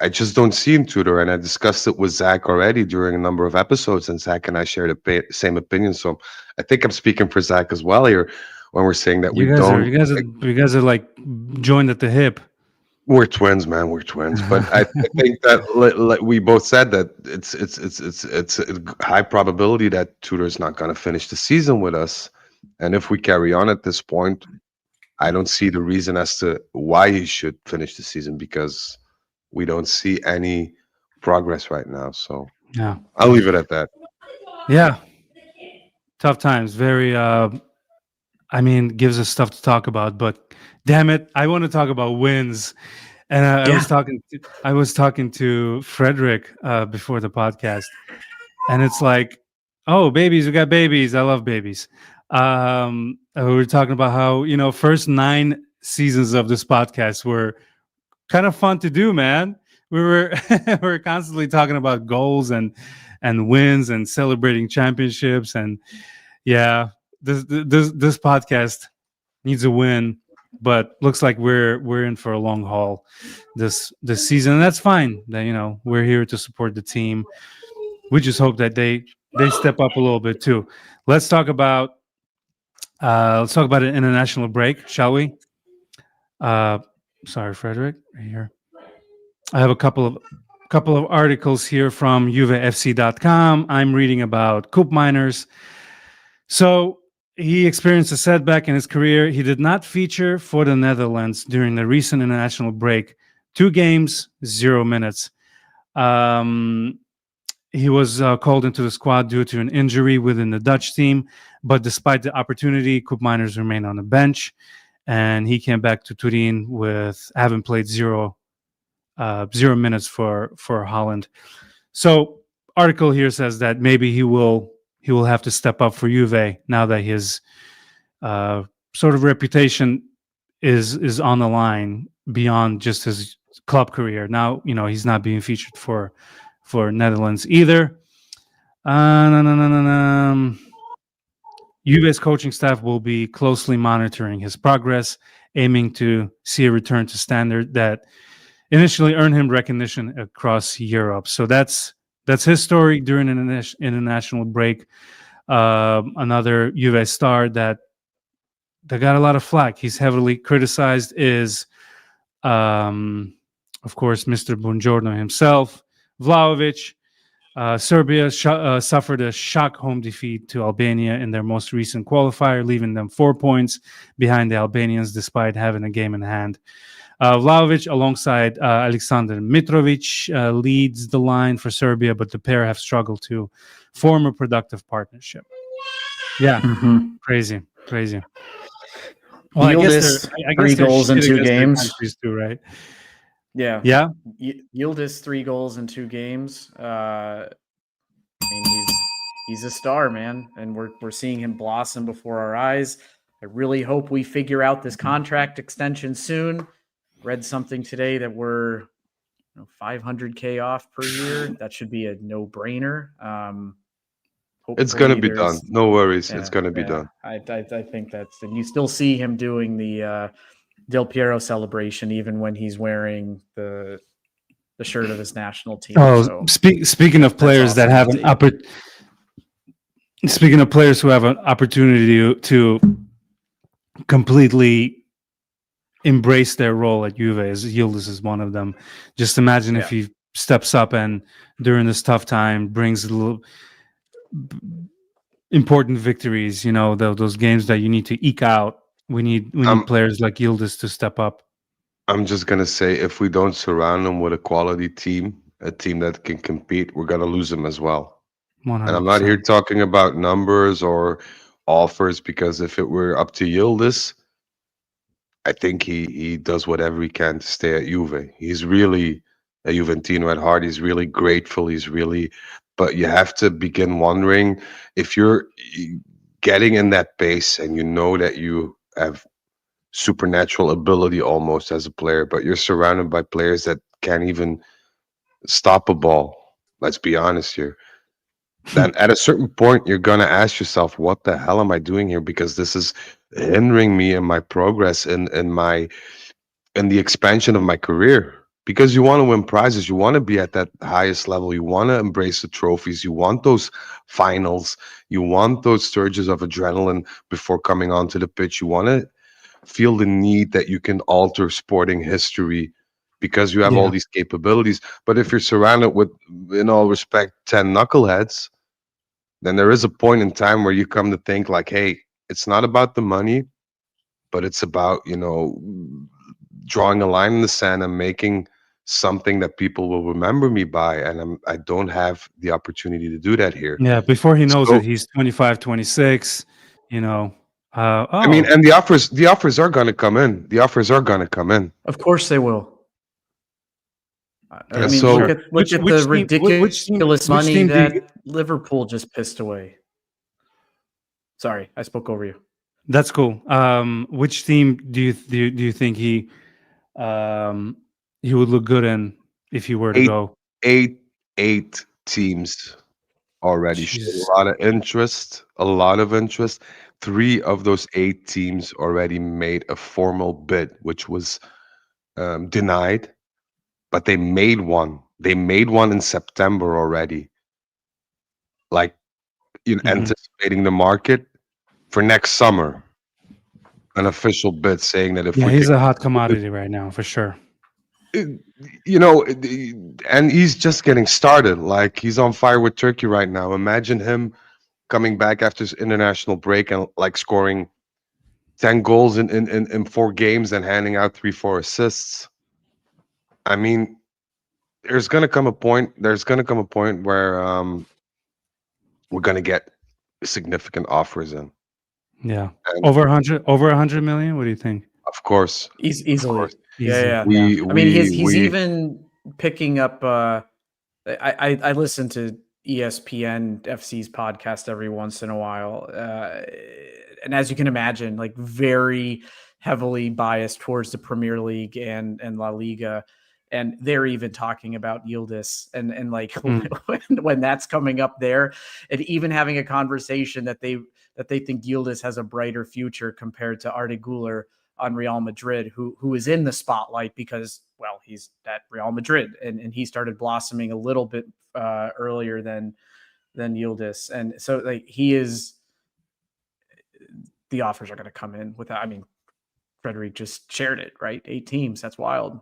I just don't see in Tudor. And I discussed it with Zach already during a number of episodes, and Zach and I share the same opinion. So I think I'm speaking for Zach as well here when we're saying that you guys are like joined at the hip. We're twins, man. We're twins. But I think that we both said that it's a high probability that Tudor's not going to finish the season with us. And if we carry on at this point, I don't see the reason as to why he should finish the season because we don't see any progress right now. So yeah, I'll leave it at that. Yeah. Tough times. Very, gives us stuff to talk about, but damn it, I want to talk about wins. And I was talking to Frederick before the podcast, and it's like, oh, babies, we got babies. I love babies. We were talking about how, first 9 seasons of this podcast were kind of fun to do, man. We were we were constantly talking about goals and wins and celebrating championships. And yeah, this podcast needs a win, but looks like we're in for a long haul this season. And that's fine. That we're here to support the team. we just hope that they step up a little bit too. Let's talk about an international break, shall we? Uh, sorry, Frederick, right here. I have a couple of articles here from juvefc.com. I'm reading about Coop Miners. So he experienced a setback in his career. He did not feature for the Netherlands during the recent international break. 2 games, 0 minutes. He was called into the squad due to an injury within the Dutch team, but despite the opportunity, Koop Miners remained on the bench, and he came back to Turin with having played 0 minutes for Holland. So, article here says that maybe he will have to step up for Juve now that his sort of reputation is on the line beyond just his club career. Now, he's not being featured for Netherlands either. Juve's coaching staff will be closely monitoring his progress, aiming to see a return to standard that initially earned him recognition across Europe. So that's his story during an international break. Another Juve star that got a lot of flack. He's heavily criticized is, of course, Mr. Buongiorno himself, Vlahovic. Serbia suffered a shock home defeat to Albania in their most recent qualifier, leaving them 4 points behind the Albanians despite having a game in hand. Vlahovic, alongside Aleksandar Mitrovic, leads the line for Serbia, but the pair have struggled to form a productive partnership. Yeah, crazy. Well, Yildiz, I guess 3 they're goals in shit 2 against their games. countries too, right? Yeah. Yeah. Yildiz 3 goals in 2 games. I mean, he's a star, man, and we're seeing him blossom before our eyes. I really hope we figure out this contract extension soon. Read something today that we're $500K off per year. That should be a no-brainer. It's gonna Hopefully be done. there's- No worries. Yeah, It's gonna be yeah. done. I think that's, and you still see him doing the Del Piero celebration even when he's wearing the shirt of his national team. Oh, so speaking of players awesome that have to see. Speaking of players who have an opportunity to completely embrace their role at Juve, Yildiz is one of them. Just imagine if he steps up and during this tough time brings a little important victories. Those games that you need to eke out. We need players like Yildiz to step up. I'm just gonna say, if we don't surround them with a quality team, a team that can compete, we're gonna lose them as well. 100%. And I'm not here talking about numbers or offers, because if it were up to Yildiz, I think he does whatever he can to stay at Juve. He's really a Juventino at heart. He's really grateful. But you have to begin wondering if you're getting in that base and you know that you have supernatural ability almost as a player, but you're surrounded by players that can't even stop a ball. Let's be honest here. Then at a certain point, you're going to ask yourself, what the hell am I doing here? Because this is hindering me in my progress in the expansion of my career. Because you want to win prizes, you want to be at that highest level, you want to embrace the trophies, you want those finals, you want those surges of adrenaline before coming onto the pitch, you want to feel the need that you can alter sporting history because you have all these capabilities. But if you're surrounded with, in all respect, 10 knuckleheads, then there is a point in time where you come to think like, hey, it's not about the money, but it's about, drawing a line in the sand and making something that people will remember me by. And I don't have the opportunity to do that here. Yeah, before he knows So- it, he's 25, 26, I mean, and the offers are going to come in. The offers are going to come in. Of course they will. I And mean, so- look at Which the team- which ridiculous team money do you- that Liverpool just pissed away. Sorry, I spoke over you. That's cool. Which team do you think he would look good in if he were to go? Eight teams already showed Jesus. a lot of interest. 3 of those 8 teams already made a formal bid, which was denied, but they made one. They made one in September already. like Mhm. anticipating the market for next summer. An official bid saying that if Yeah, we he's could, a hot commodity right now for sure. and he's just getting started. Like he's on fire with Turkey right now. Imagine him coming back after his international break and like scoring 10 goals in 4 games and handing out 3-4 assists. I mean, there's gonna come a point where we're gonna get significant offers in. Yeah, And over 100 million. What do you think? of course, Easily. Yeah, Easy. yeah. we I mean, he's we even picking up. I listen to ESPN FC's podcast every once in a while, and as you can imagine, like very heavily biased towards the Premier League and La Liga, and they're even talking about Yildiz and like Mm. when that's coming up there, and even having a conversation that they think Yildiz has a brighter future compared to Arda Güler on Real Madrid, who is in the spotlight because, well, he's at Real Madrid and he started blossoming a little bit earlier than Yildiz. And so like the offers are going to come in without, I mean, Frederic just shared it, right? 8 teams. That's wild.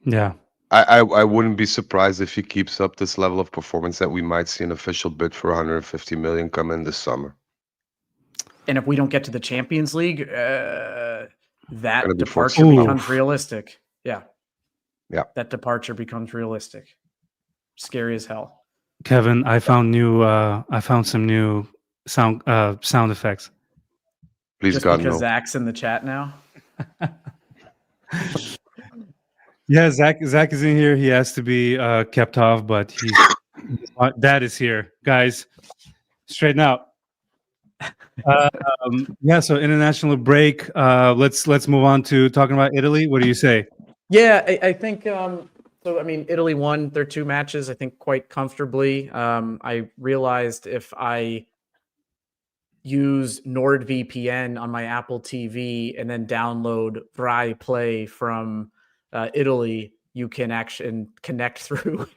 Yeah. I wouldn't be surprised if he keeps up this level of performance that we might see an official bid for 150 million come in this summer. And if we don't get to the Champions League, that Gonna be departure forced out. becomes realistic. Yeah. Yeah. That departure becomes realistic. Scary as hell. Kevin, I found some new sound effects. Please Just God because no. Zach's in the chat now. Yeah, Zach is in here. He has to be kept off, but dad is here, guys. Straighten out. Yeah, so international break. Let's move on to talking about Italy. What do you say? Yeah, I think so. I mean, Italy won their 2 matches, I think, quite comfortably. I realized if I use NordVPN on my Apple TV and then download Rai Play from Italy, you can actually connect through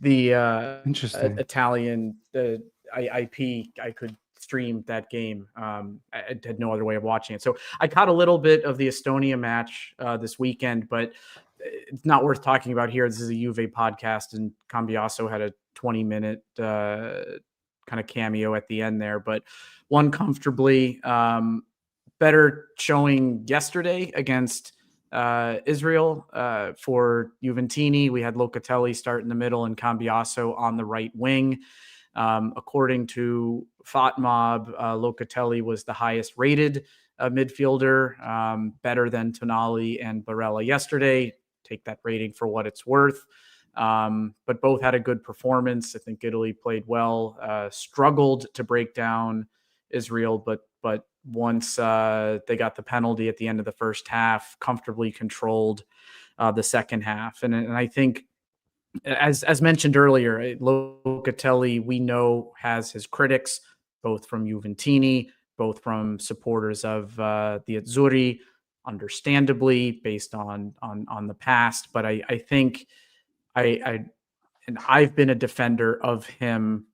the Interesting. Italian IP. I could stream that game. I had no other way of watching it. So I caught a little bit of the Estonia match this weekend, but it's not worth talking about here. This is a Juve podcast, and Cambiasso had a 20-minute kind of cameo at the end there, but won comfortably. Better showing yesterday against Israel for Juventini. We had Locatelli start in the middle and Cambiasso on the right wing. According to FOTMob, Locatelli was the highest rated midfielder, better than Tonali and Barella yesterday. Take that rating for what it's worth. But both had a good performance. I think Italy played well, struggled to break down Israel, but once they got the penalty at the end of the first half, comfortably controlled the second half. And I think, as mentioned earlier, Locatelli, we know, has his critics, both from Juventini, both from supporters of the Azzurri, understandably, based on the past. But I think and I've been a defender of him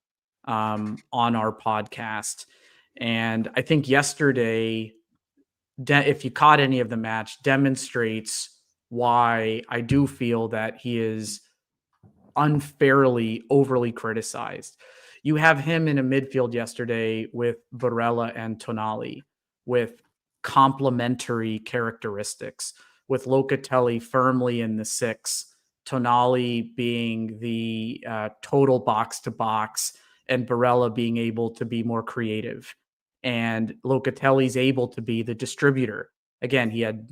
on our podcast. And I think yesterday, if you caught any of the match, demonstrates why I do feel that he is unfairly overly criticized. You have him in a midfield yesterday with Varela and Tonali with complementary characteristics, with Locatelli firmly in the 6, Tonali being the total box to box, and Barella being able to be more creative. And Locatelli's able to be the distributor. Again, he had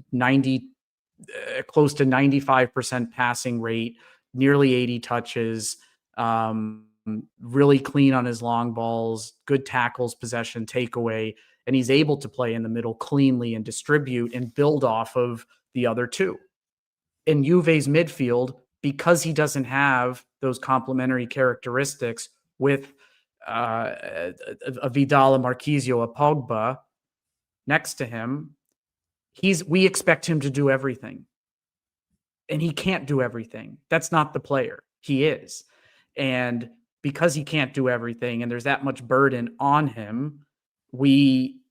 close to 95% passing rate, nearly 80 touches, really clean on his long balls, good tackles, possession, takeaway, and he's able to play in the middle cleanly and distribute and build off of the other two. In Juve's midfield, because he doesn't have those complementary characteristics with a Vidal, a Marquisio, a Pogba next to him, we expect him to do everything. And he can't do everything. That's not the player. He is. And because he can't do everything and there's that much burden on him,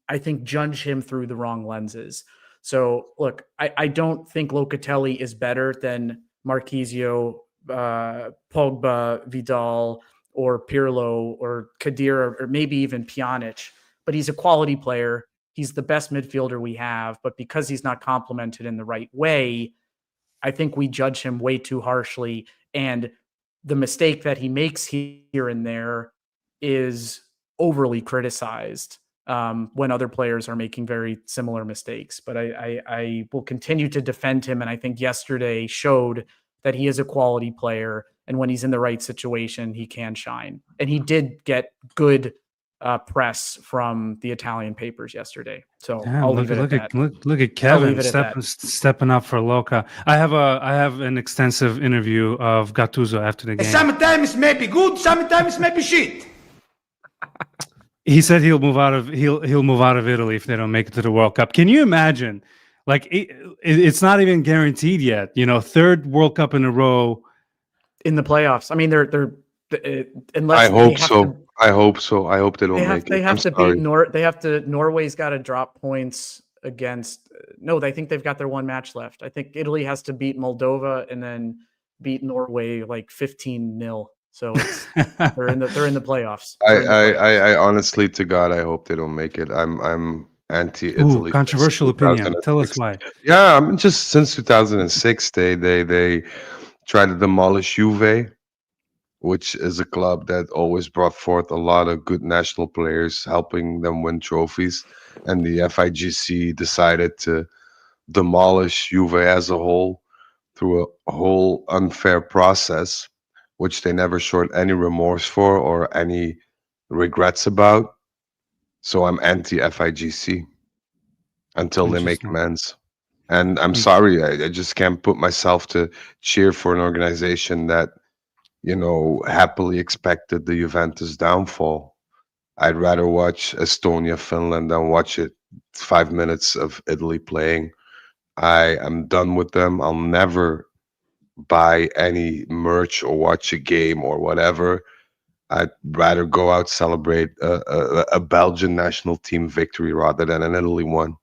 I think, judge him through the wrong lenses. So look, I don't think Locatelli is better than Marquisio, Pogba, Vidal, or Pirlo, or Kadir, or maybe even Pjanic, but he's a quality player. He's the best midfielder we have, but because he's not complemented in the right way, I think we judge him way too harshly. And the mistake that he makes here and there is overly criticized when other players are making very similar mistakes. But I will continue to defend him. And I think yesterday showed that he is a quality player. And when he's in the right situation, he can shine. And he did get good press from the Italian papers yesterday. So Damn, I'll leave it at that. Look at Kevin stepping up for Loca. I have an extensive interview of Gattuso after the game. Sometimes maybe good, sometimes maybe shit. He said he'll move out of Italy if they don't make it to the World Cup. Can you imagine? Like it's not even guaranteed yet. You know, third World Cup in a row in the playoffs. I mean, they're unless I hope so. To, I hope so. I hope they don't make it. They have to beat Norway's got to drop points against. No, I think they've got their one match left. I think Italy has to beat Moldova and then beat Norway like 15-0. So they're in the playoffs. I honestly, to God, I hope they don't make it. I'm anti-Italy. Controversial opinion. Tell us why. Yeah, I'm just since 2006 they tried to demolish Juve, which is a club that always brought forth a lot of good national players, helping them win trophies. And the FIGC decided to demolish Juve as a whole through a whole unfair process, which they never showed any remorse for or any regrets about. So I'm anti-FIGC until they make amends. And I'm sorry, I just can't put myself to cheer for an organization that, you know, happily expected the Juventus downfall. I'd rather watch Estonia, Finland than watch 5 minutes of Italy playing. I am done with them. I'll never buy any merch or watch a game or whatever. I'd rather go out celebrate a Belgian national team victory rather than an Italy one.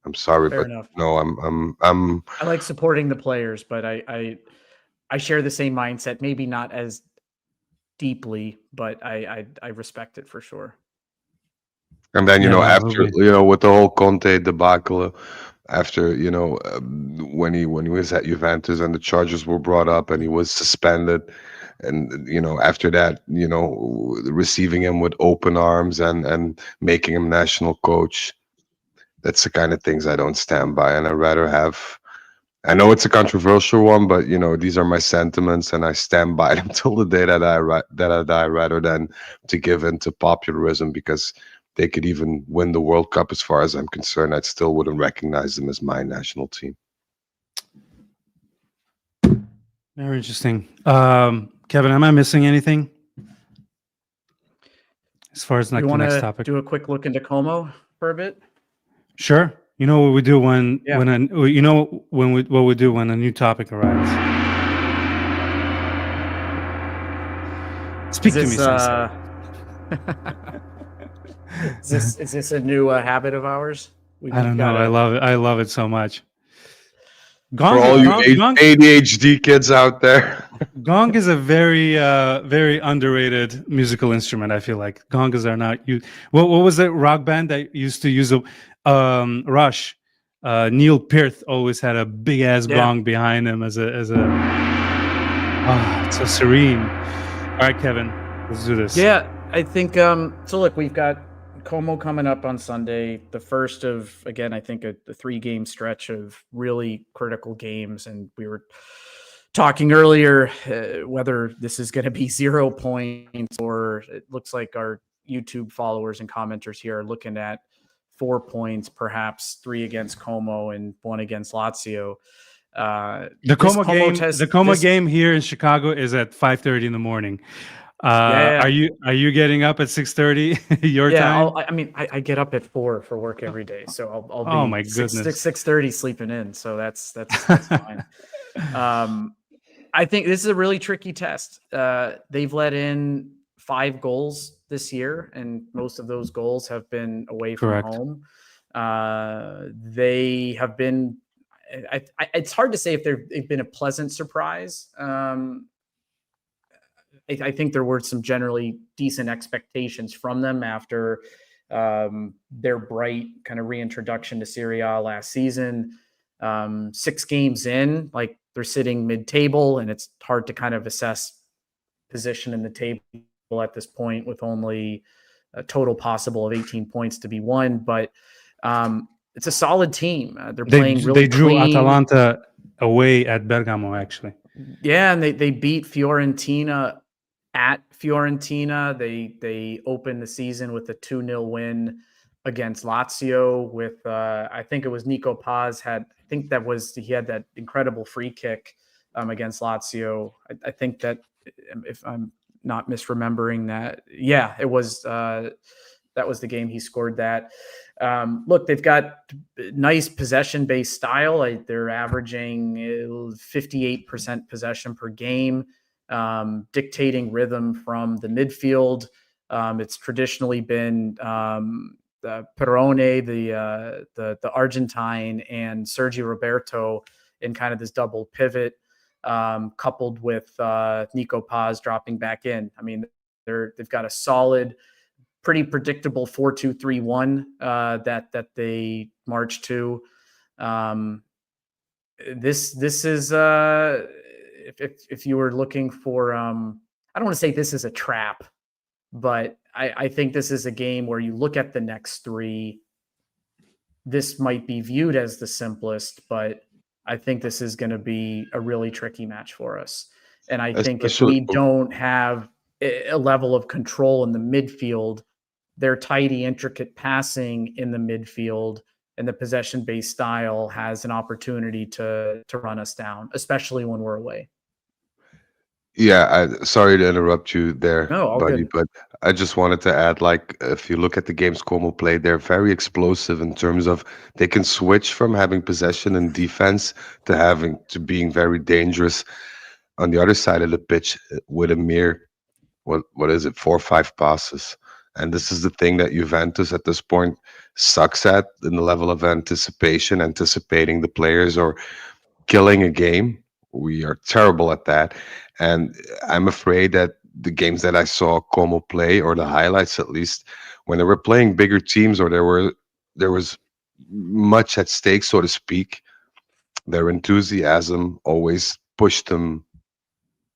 I'm sorry, Fair but enough. no, I like supporting the players, but I share the same mindset. Maybe not as deeply, but I respect it for sure. And then, you know, after, okay. you know, with the whole Conte debacle, after, you know, when he was at Juventus and the charges were brought up and he was suspended, and, you know, after that, you know, receiving him with open arms and making him national coach, that's the kind of things I don't stand by. And I'd rather have, I know it's a controversial one, but, you know, these are my sentiments and I stand by them till the day that I die, rather than to give in to popularism, because they could even win the World Cup. As far as I'm concerned, I still wouldn't recognize them as my national team. Very interesting. Kevin, am I missing anything as far as like the next topic? Do a quick look into Como for a bit? Sure. You know what we do when what we do when a new topic arrives. Speak to me, Sensei. Is this a new habit of ours? I don't know. I love it. I love it so much. For all you ADHD kids out there, gong is a very very underrated musical instrument. I feel like gongs are not used. What was that rock band that used to use a Rush? Neil Peart always had a big ass gong behind him as a. It's so serene. All right, Kevin, let's do this. Yeah, I think so. Look, we've got Como coming up on Sunday, the first of, again, I think a 3-game stretch of really critical games. And we were talking earlier whether this is going to be 0 points, or it looks like our YouTube followers and commenters here are looking at 4 points, perhaps 3 against Como and 1 against Lazio. The Como game here in Chicago is at 5:30 in the morning. Are you getting up at 6:30 your time? I get up at 4 for work every day, so I'll be oh my goodness 6:30 sleeping in. So that's fine. I think this is a really tricky test. They've let in 5 goals this year, and most of those goals have been away from Correct. home. They have been. It's hard to say if they've been a pleasant surprise. I think there were some generally decent expectations from them after their bright kind of reintroduction to Serie A last season. 6 games in, like they're sitting mid-table, and it's hard to kind of assess position in the table at this point with only a total possible of 18 points to be won. But it's a solid team. They're playing really They drew clean. Atalanta away at Bergamo, actually. Yeah, and they beat Fiorentina at Fiorentina. They opened the season with a 2-0 win against Lazio with I think it was Nico Paz he had that incredible free kick against Lazio. I think that, if I'm not misremembering that, yeah, it was that was the game he scored that. Look, they've got nice possession-based style. They're averaging 58% possession per game, dictating rhythm from the midfield. It's traditionally been Perrone, the Argentine, and Sergio Roberto in kind of this double pivot, coupled with Nico Paz dropping back in. I mean, they've got a solid, pretty predictable 4-2-3-1 that they march to. This is if you were looking for I don't want to say this is a trap, but I think this is a game where you look at the next 3. This might be viewed as the simplest, but I think this is going to be a really tricky match for us. And I think if we don't have a level of control in the midfield, their tidy, intricate passing in the midfield and the possession-based style has an opportunity to run us down, especially when we're away. Yeah, sorry to interrupt you there, No, all buddy, good. but I just wanted to add, like, if you look at the games Como play, they're very explosive in terms of they can switch from having possession and defense to being very dangerous on the other side of the pitch with a mere what is it, 4 or 5 passes. And this is the thing that Juventus at this point sucks at, in the level of anticipating the players or killing a game. We are terrible at that. And I'm afraid that the games that I saw Como play, or the highlights at least, when they were playing bigger teams or there was much at stake, so to speak, their enthusiasm always pushed them,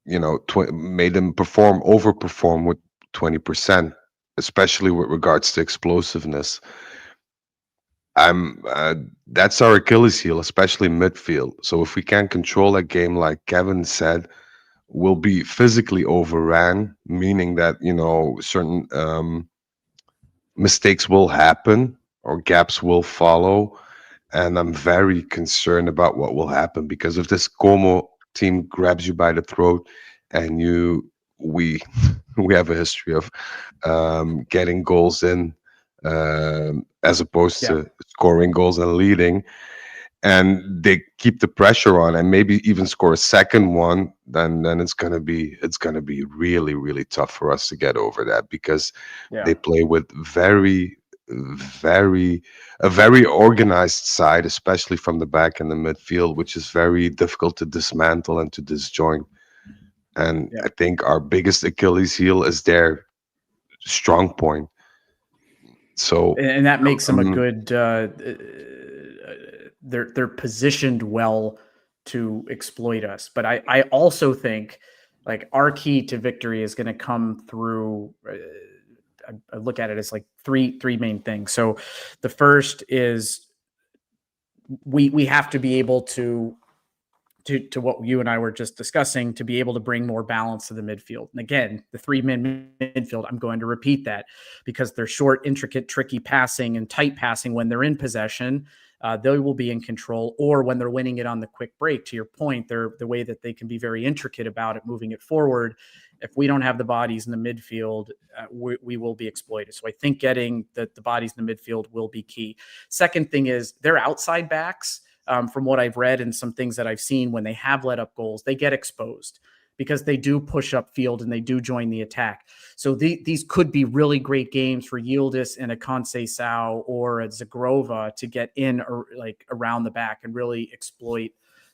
made them overperform with 20%, especially with regards to explosiveness. That's our Achilles heel, especially midfield. So if we can't control that game, like Kevin said, we'll be physically overran, meaning that certain mistakes will happen or gaps will follow, and I'm very concerned about what will happen, because if this Como team grabs you by the throat and we we have a history of getting goals in, as opposed to scoring goals and leading, and they keep the pressure on and maybe even score a second one, then it's gonna be really, really tough for us to get over that, because they play with a very organized side, especially from the back and the midfield, which is very difficult to dismantle and to disjoint. And I think our biggest Achilles heel is their strong point. So, and that makes them a good. They're positioned well to exploit us, but I also think, like, our key to victory is going to come through. I look at it as like three main things. So the first is we have to be able to what you and I were just discussing, to be able to bring more balance to the midfield. And again, the 3-man midfield, I'm going to repeat that, because they're short, intricate, tricky passing and tight passing when they're in possession. They will be in control, or when they're winning it on the quick break. To your point, they're the way that they can be very intricate about it, moving it forward. If we don't have the bodies in the midfield, we will be exploited. So I think getting the bodies in the midfield will be key. Second thing is their outside backs. from what I've read and some things that I've seen, when they have let up goals, they get exposed because they do push up field and they do join the attack. So these could be really great games for Yildiz and a Conceição or a Zagrova to get in or like around the back and really exploit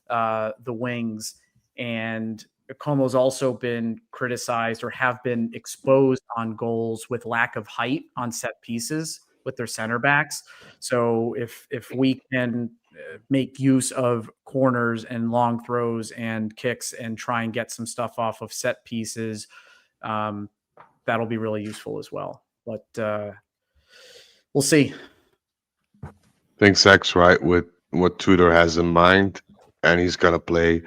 the wings. And Como's also been criticized or have been exposed on goals with lack of height on set pieces with their center backs. So if we can make use of corners and long throws and kicks and try and get some stuff off of set pieces, that'll be really useful as well. But we'll see. I think Zach's right with what Tudor has in mind, and he's going to play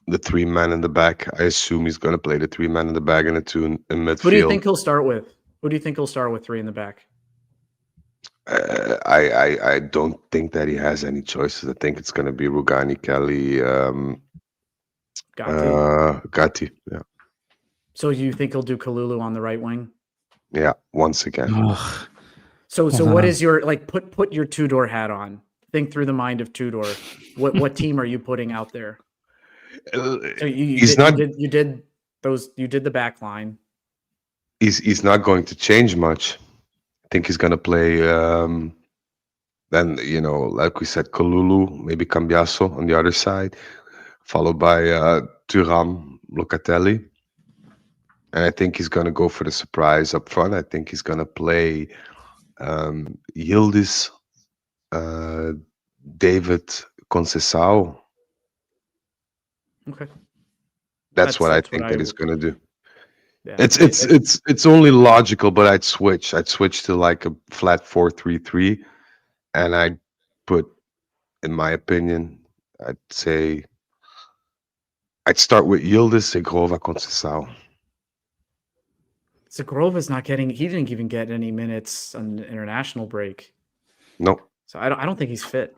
the 3 men in the back. I assume he's going to play the 3 men in the back and the 2 in midfield. Who do you think he'll start with? Who do you think he'll start with 3 in the back? I don't think that he has any choices. I think it's going to be Rugani, Kelly, Gatti. Yeah. So you think he'll do Kalulu on the right wing? Yeah, once again. Ugh. So what is your, like, put your Tudor hat on. Think through the mind of Tudor. What team are you putting out there? So you did the back line. He's not going to change much. I think he's going to play, then, you know, like we said, Kalulu, maybe Cambiaso on the other side, followed by Thuram, Locatelli. And I think he's going to go for the surprise up front. I think he's going to play Yildiz, David Conceição. Okay. That's what I think that he's going to do. Yeah. It's only logical, but I'd switch to like a flat 4-3-3, and I'd put, in my opinion, I'd say I'd start with Yildiz, Zagrova, Conceição. Zagrova's not getting. He didn't even get any minutes on the international break. No. So I don't think he's fit.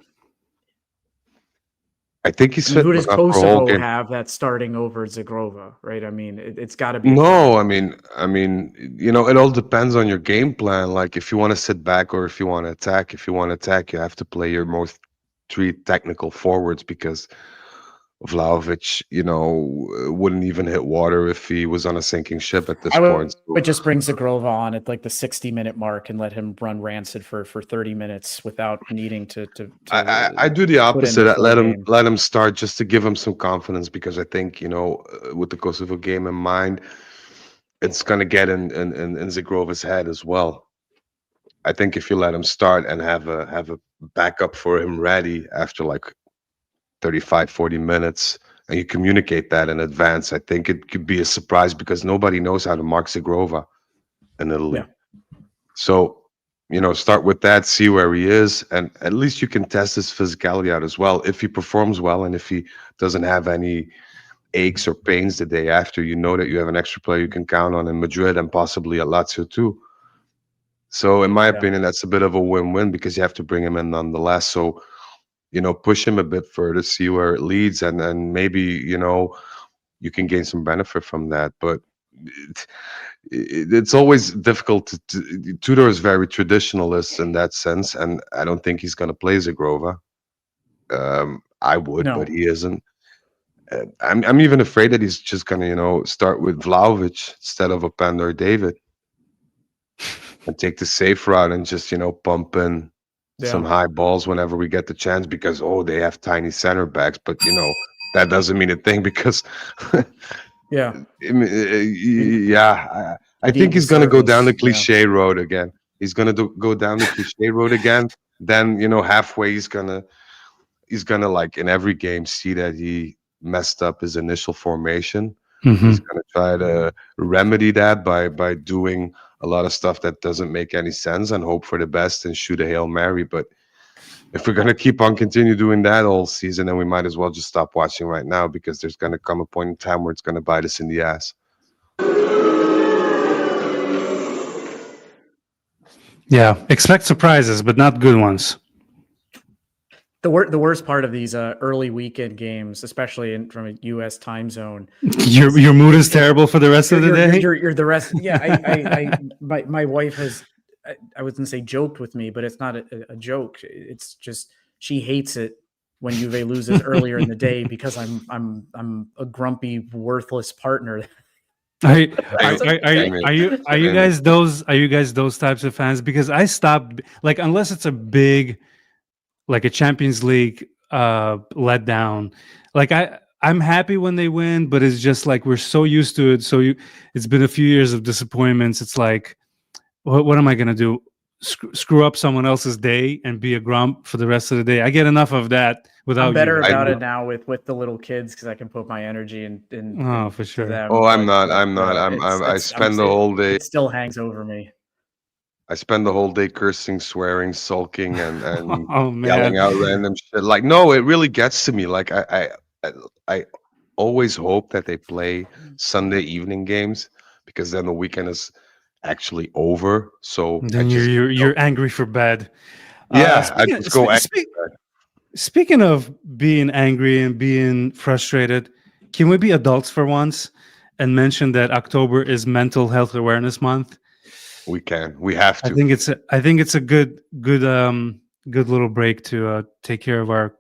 I think he's fit. Who does but not for a whole Kosovo game. have that's starting over Zagrova, right? I mean, it's got to be. No, I mean, you know, it all depends on your game plan. Like if you want to sit back or if you want to attack. If you want to attack, you have to play your most 3 technical forwards because Vlahovic, you know, wouldn't even hit water if he was on a sinking ship at this point. But just bring Zagrova on at like the 60-minute mark and let him run rancid for 30 minutes without needing to I do the opposite. Let him start just to give him some confidence because I think, you know, with the Kosovo game in mind, it's gonna get in Zagrova's head as well. I think if you let him start and have a backup for him ready after like 35-40 minutes and you communicate that in advance, I think it could be a surprise because nobody knows how to mark Zagrova in Italy. Yeah. So, you know, start with that, see where he is, and at least you can test his physicality out as well. If he performs well and if he doesn't have any aches or pains the day after, you know that you have an extra player you can count on in Madrid and possibly at Lazio too. So in my opinion, that's a bit of a win-win because you have to bring him in nonetheless. So, you know, push him a bit further, see where it leads, and maybe, you know, you can gain some benefit from that. But it's always difficult Tudor is very traditionalist in that sense, and I don't think he's going to play Zagrova. I would, but he isn't. I'm even afraid that he's just going to, you know, start with Vlahovic instead of Openda or David and take the safe route and just, you know, pump in some high balls whenever we get the chance because, they have tiny center backs. But, you know, that doesn't mean a thing because, I think he's going to go down the cliche road again. He's going to go down the cliche road again. Then, you know, halfway he's going to like in every game see that he messed up his initial formation. Mm-hmm. He's going to try to remedy that by doing a lot of stuff that doesn't make any sense and hope for the best and shoot a Hail Mary. But if we're going to keep on continue doing that all season, then we might as well just stop watching right now because there's going to come a point in time where it's going to bite us in the ass. Yeah, expect surprises, but not good ones. The worst part of these early weekend games, especially from a U.S. time zone, your mood is terrible for the rest of the day. You're the rest. Yeah, my wife has. I was gonna say joked with me, but it's not a joke. It's just she hates it when Juve loses earlier in the day because I'm a grumpy, worthless partner. Are you guys those types of fans? Because I stopped, like, unless it's a big, like a Champions League letdown. Like I'm happy when they win, but it's just like we're so used to it. So it's been a few years of disappointments. It's like, what am I gonna do? Screw up someone else's day and be a grump for the rest of the day? I get enough of that without I'm better you. about it now with the little kids because I can put my energy in for sure. them. Oh, I'm but, not. I'm not. I spend the whole day. It still hangs over me. I spend the whole day cursing, swearing, sulking, and Oh man, yelling out random shit. Like, no, it really gets to me. Like, I always hope that they play Sunday evening games because then the weekend is actually over. So then you're angry for bed. Yeah, I just go. Speaking of being angry and being frustrated, can we be adults for once and mention that October is Mental Health Awareness Month? We can. We have to. I think it's a good little break to take care of our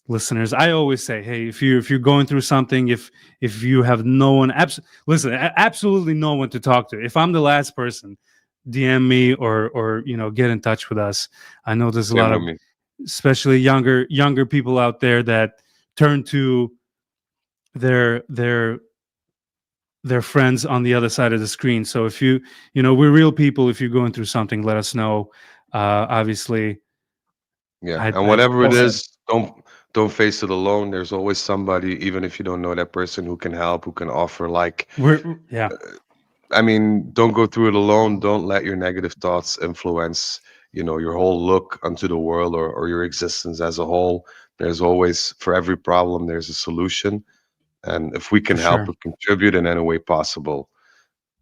listeners. I always say, hey, if you're going through something, if you have no one, absolutely no one to talk to. If I'm the last person, DM me or get in touch with us. I know there's a lot of, especially younger people out there that turn to their friends on the other side of the screen. So if we're real people. If you're going through something, let us know. Obviously, and whatever it is, don't face it alone. There's always somebody, even if you don't know that person, who can help, who can offer. Like, I mean, don't go through it alone. Don't let your negative thoughts influence, your whole look onto the world or your existence as a whole. There's always, for every problem, there's a solution. And if we can help or contribute in any way possible,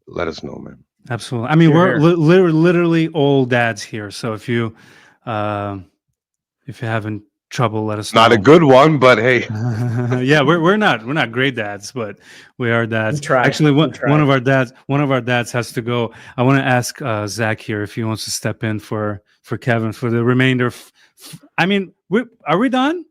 let us know, man. Absolutely. I mean, we're literally all dads here. So if you're having trouble, let us know. Not a good one, but hey. Yeah, we're not great dads, but we are dads. Actually, one of our dads has to go. I want to ask Zach here if he wants to step in for Kevin for the remainder. I mean, are we done?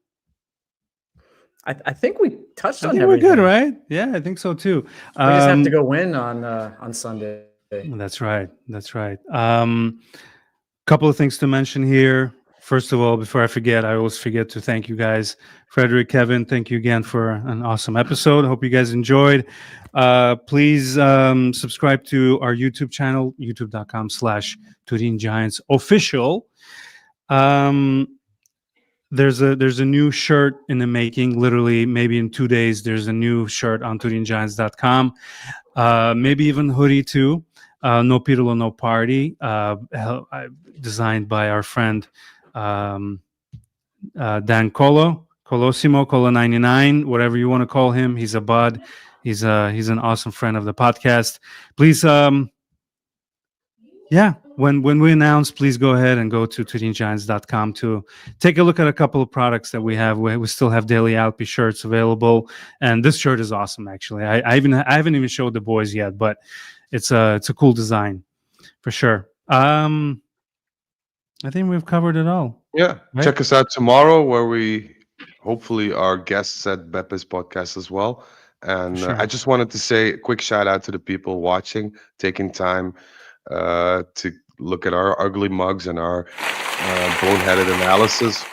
I think we touched on everything. We're good, right? Yeah, I think so too. We just have to go win on Sunday. That's right. Couple of things to mention here. First of all, before I forget, I always forget to thank you guys. Frederick, Kevin, thank you again for an awesome episode. Hope you guys enjoyed. Please subscribe to our YouTube channel, youtube.com/Turin Giants official. There's a new shirt in the making. Literally, maybe in 2 days, there's a new shirt on TurinGiants.com. Maybe even hoodie too. No Pirlo, no party. Designed by our friend Dan Colosimo, Colo 99, whatever you want to call him. He's a bud. He's an awesome friend of the podcast. Please, when we announce, please go ahead and go to TurinGiants.com to take a look at a couple of products that we have. We still have Daily Alpi shirts available, and this shirt is awesome. Actually, I haven't even showed the boys yet, but it's a cool design for sure. I think we've covered it all. Yeah, right? Check us out tomorrow, where we hopefully are guests at Bepe's podcast as well. And I just wanted to say a quick shout out to the people watching, taking time to look at our ugly mugs and our boneheaded analysis.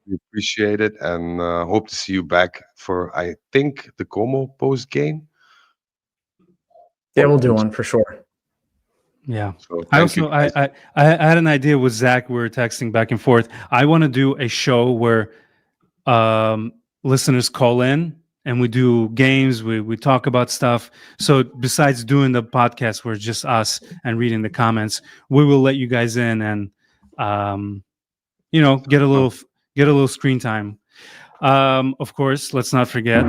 We appreciate it, and hope to see you back for, I think, the Como post game. Yeah, we'll do one for sure. Yeah. So I had an idea with Zach. We were texting back and forth. I want to do a show where listeners call in and we do games. We talk about stuff. So besides doing the podcast where it's just us and reading the comments, we will let you guys in and get a little screen time. Of course, let's not forget.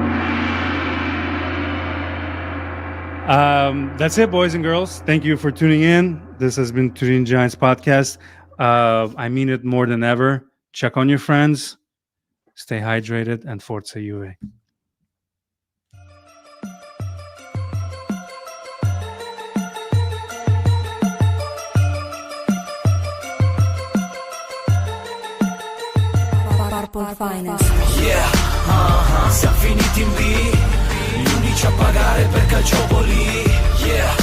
That's it, boys and girls. Thank you for tuning in. This has been Turin Giants podcast. I mean it more than ever. Check on your friends, stay hydrated, and Forza Juve. Purple Finest. Yeah, siamo finiti in B, gli unici a pagare per calciopoli. Yeah,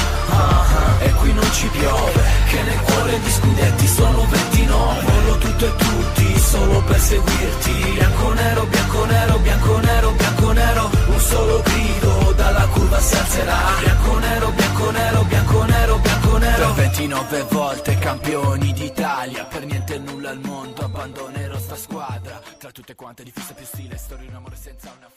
e qui non ci piove, che nel cuore di scudetti sono 29. Vollo tutto e tutti solo per seguirti. Bianco nero, bianco nero, bianco nero, bianco nero. Un solo grido dalla curva si alzerà. Bianco nero, bianco nero, bianco nero, bianco nero. Per 29 volte campioni d'Italia, per niente e nulla al mondo abbandonerò sta squadra. Tra tutte quante di fissa più stile, storia un amore senza una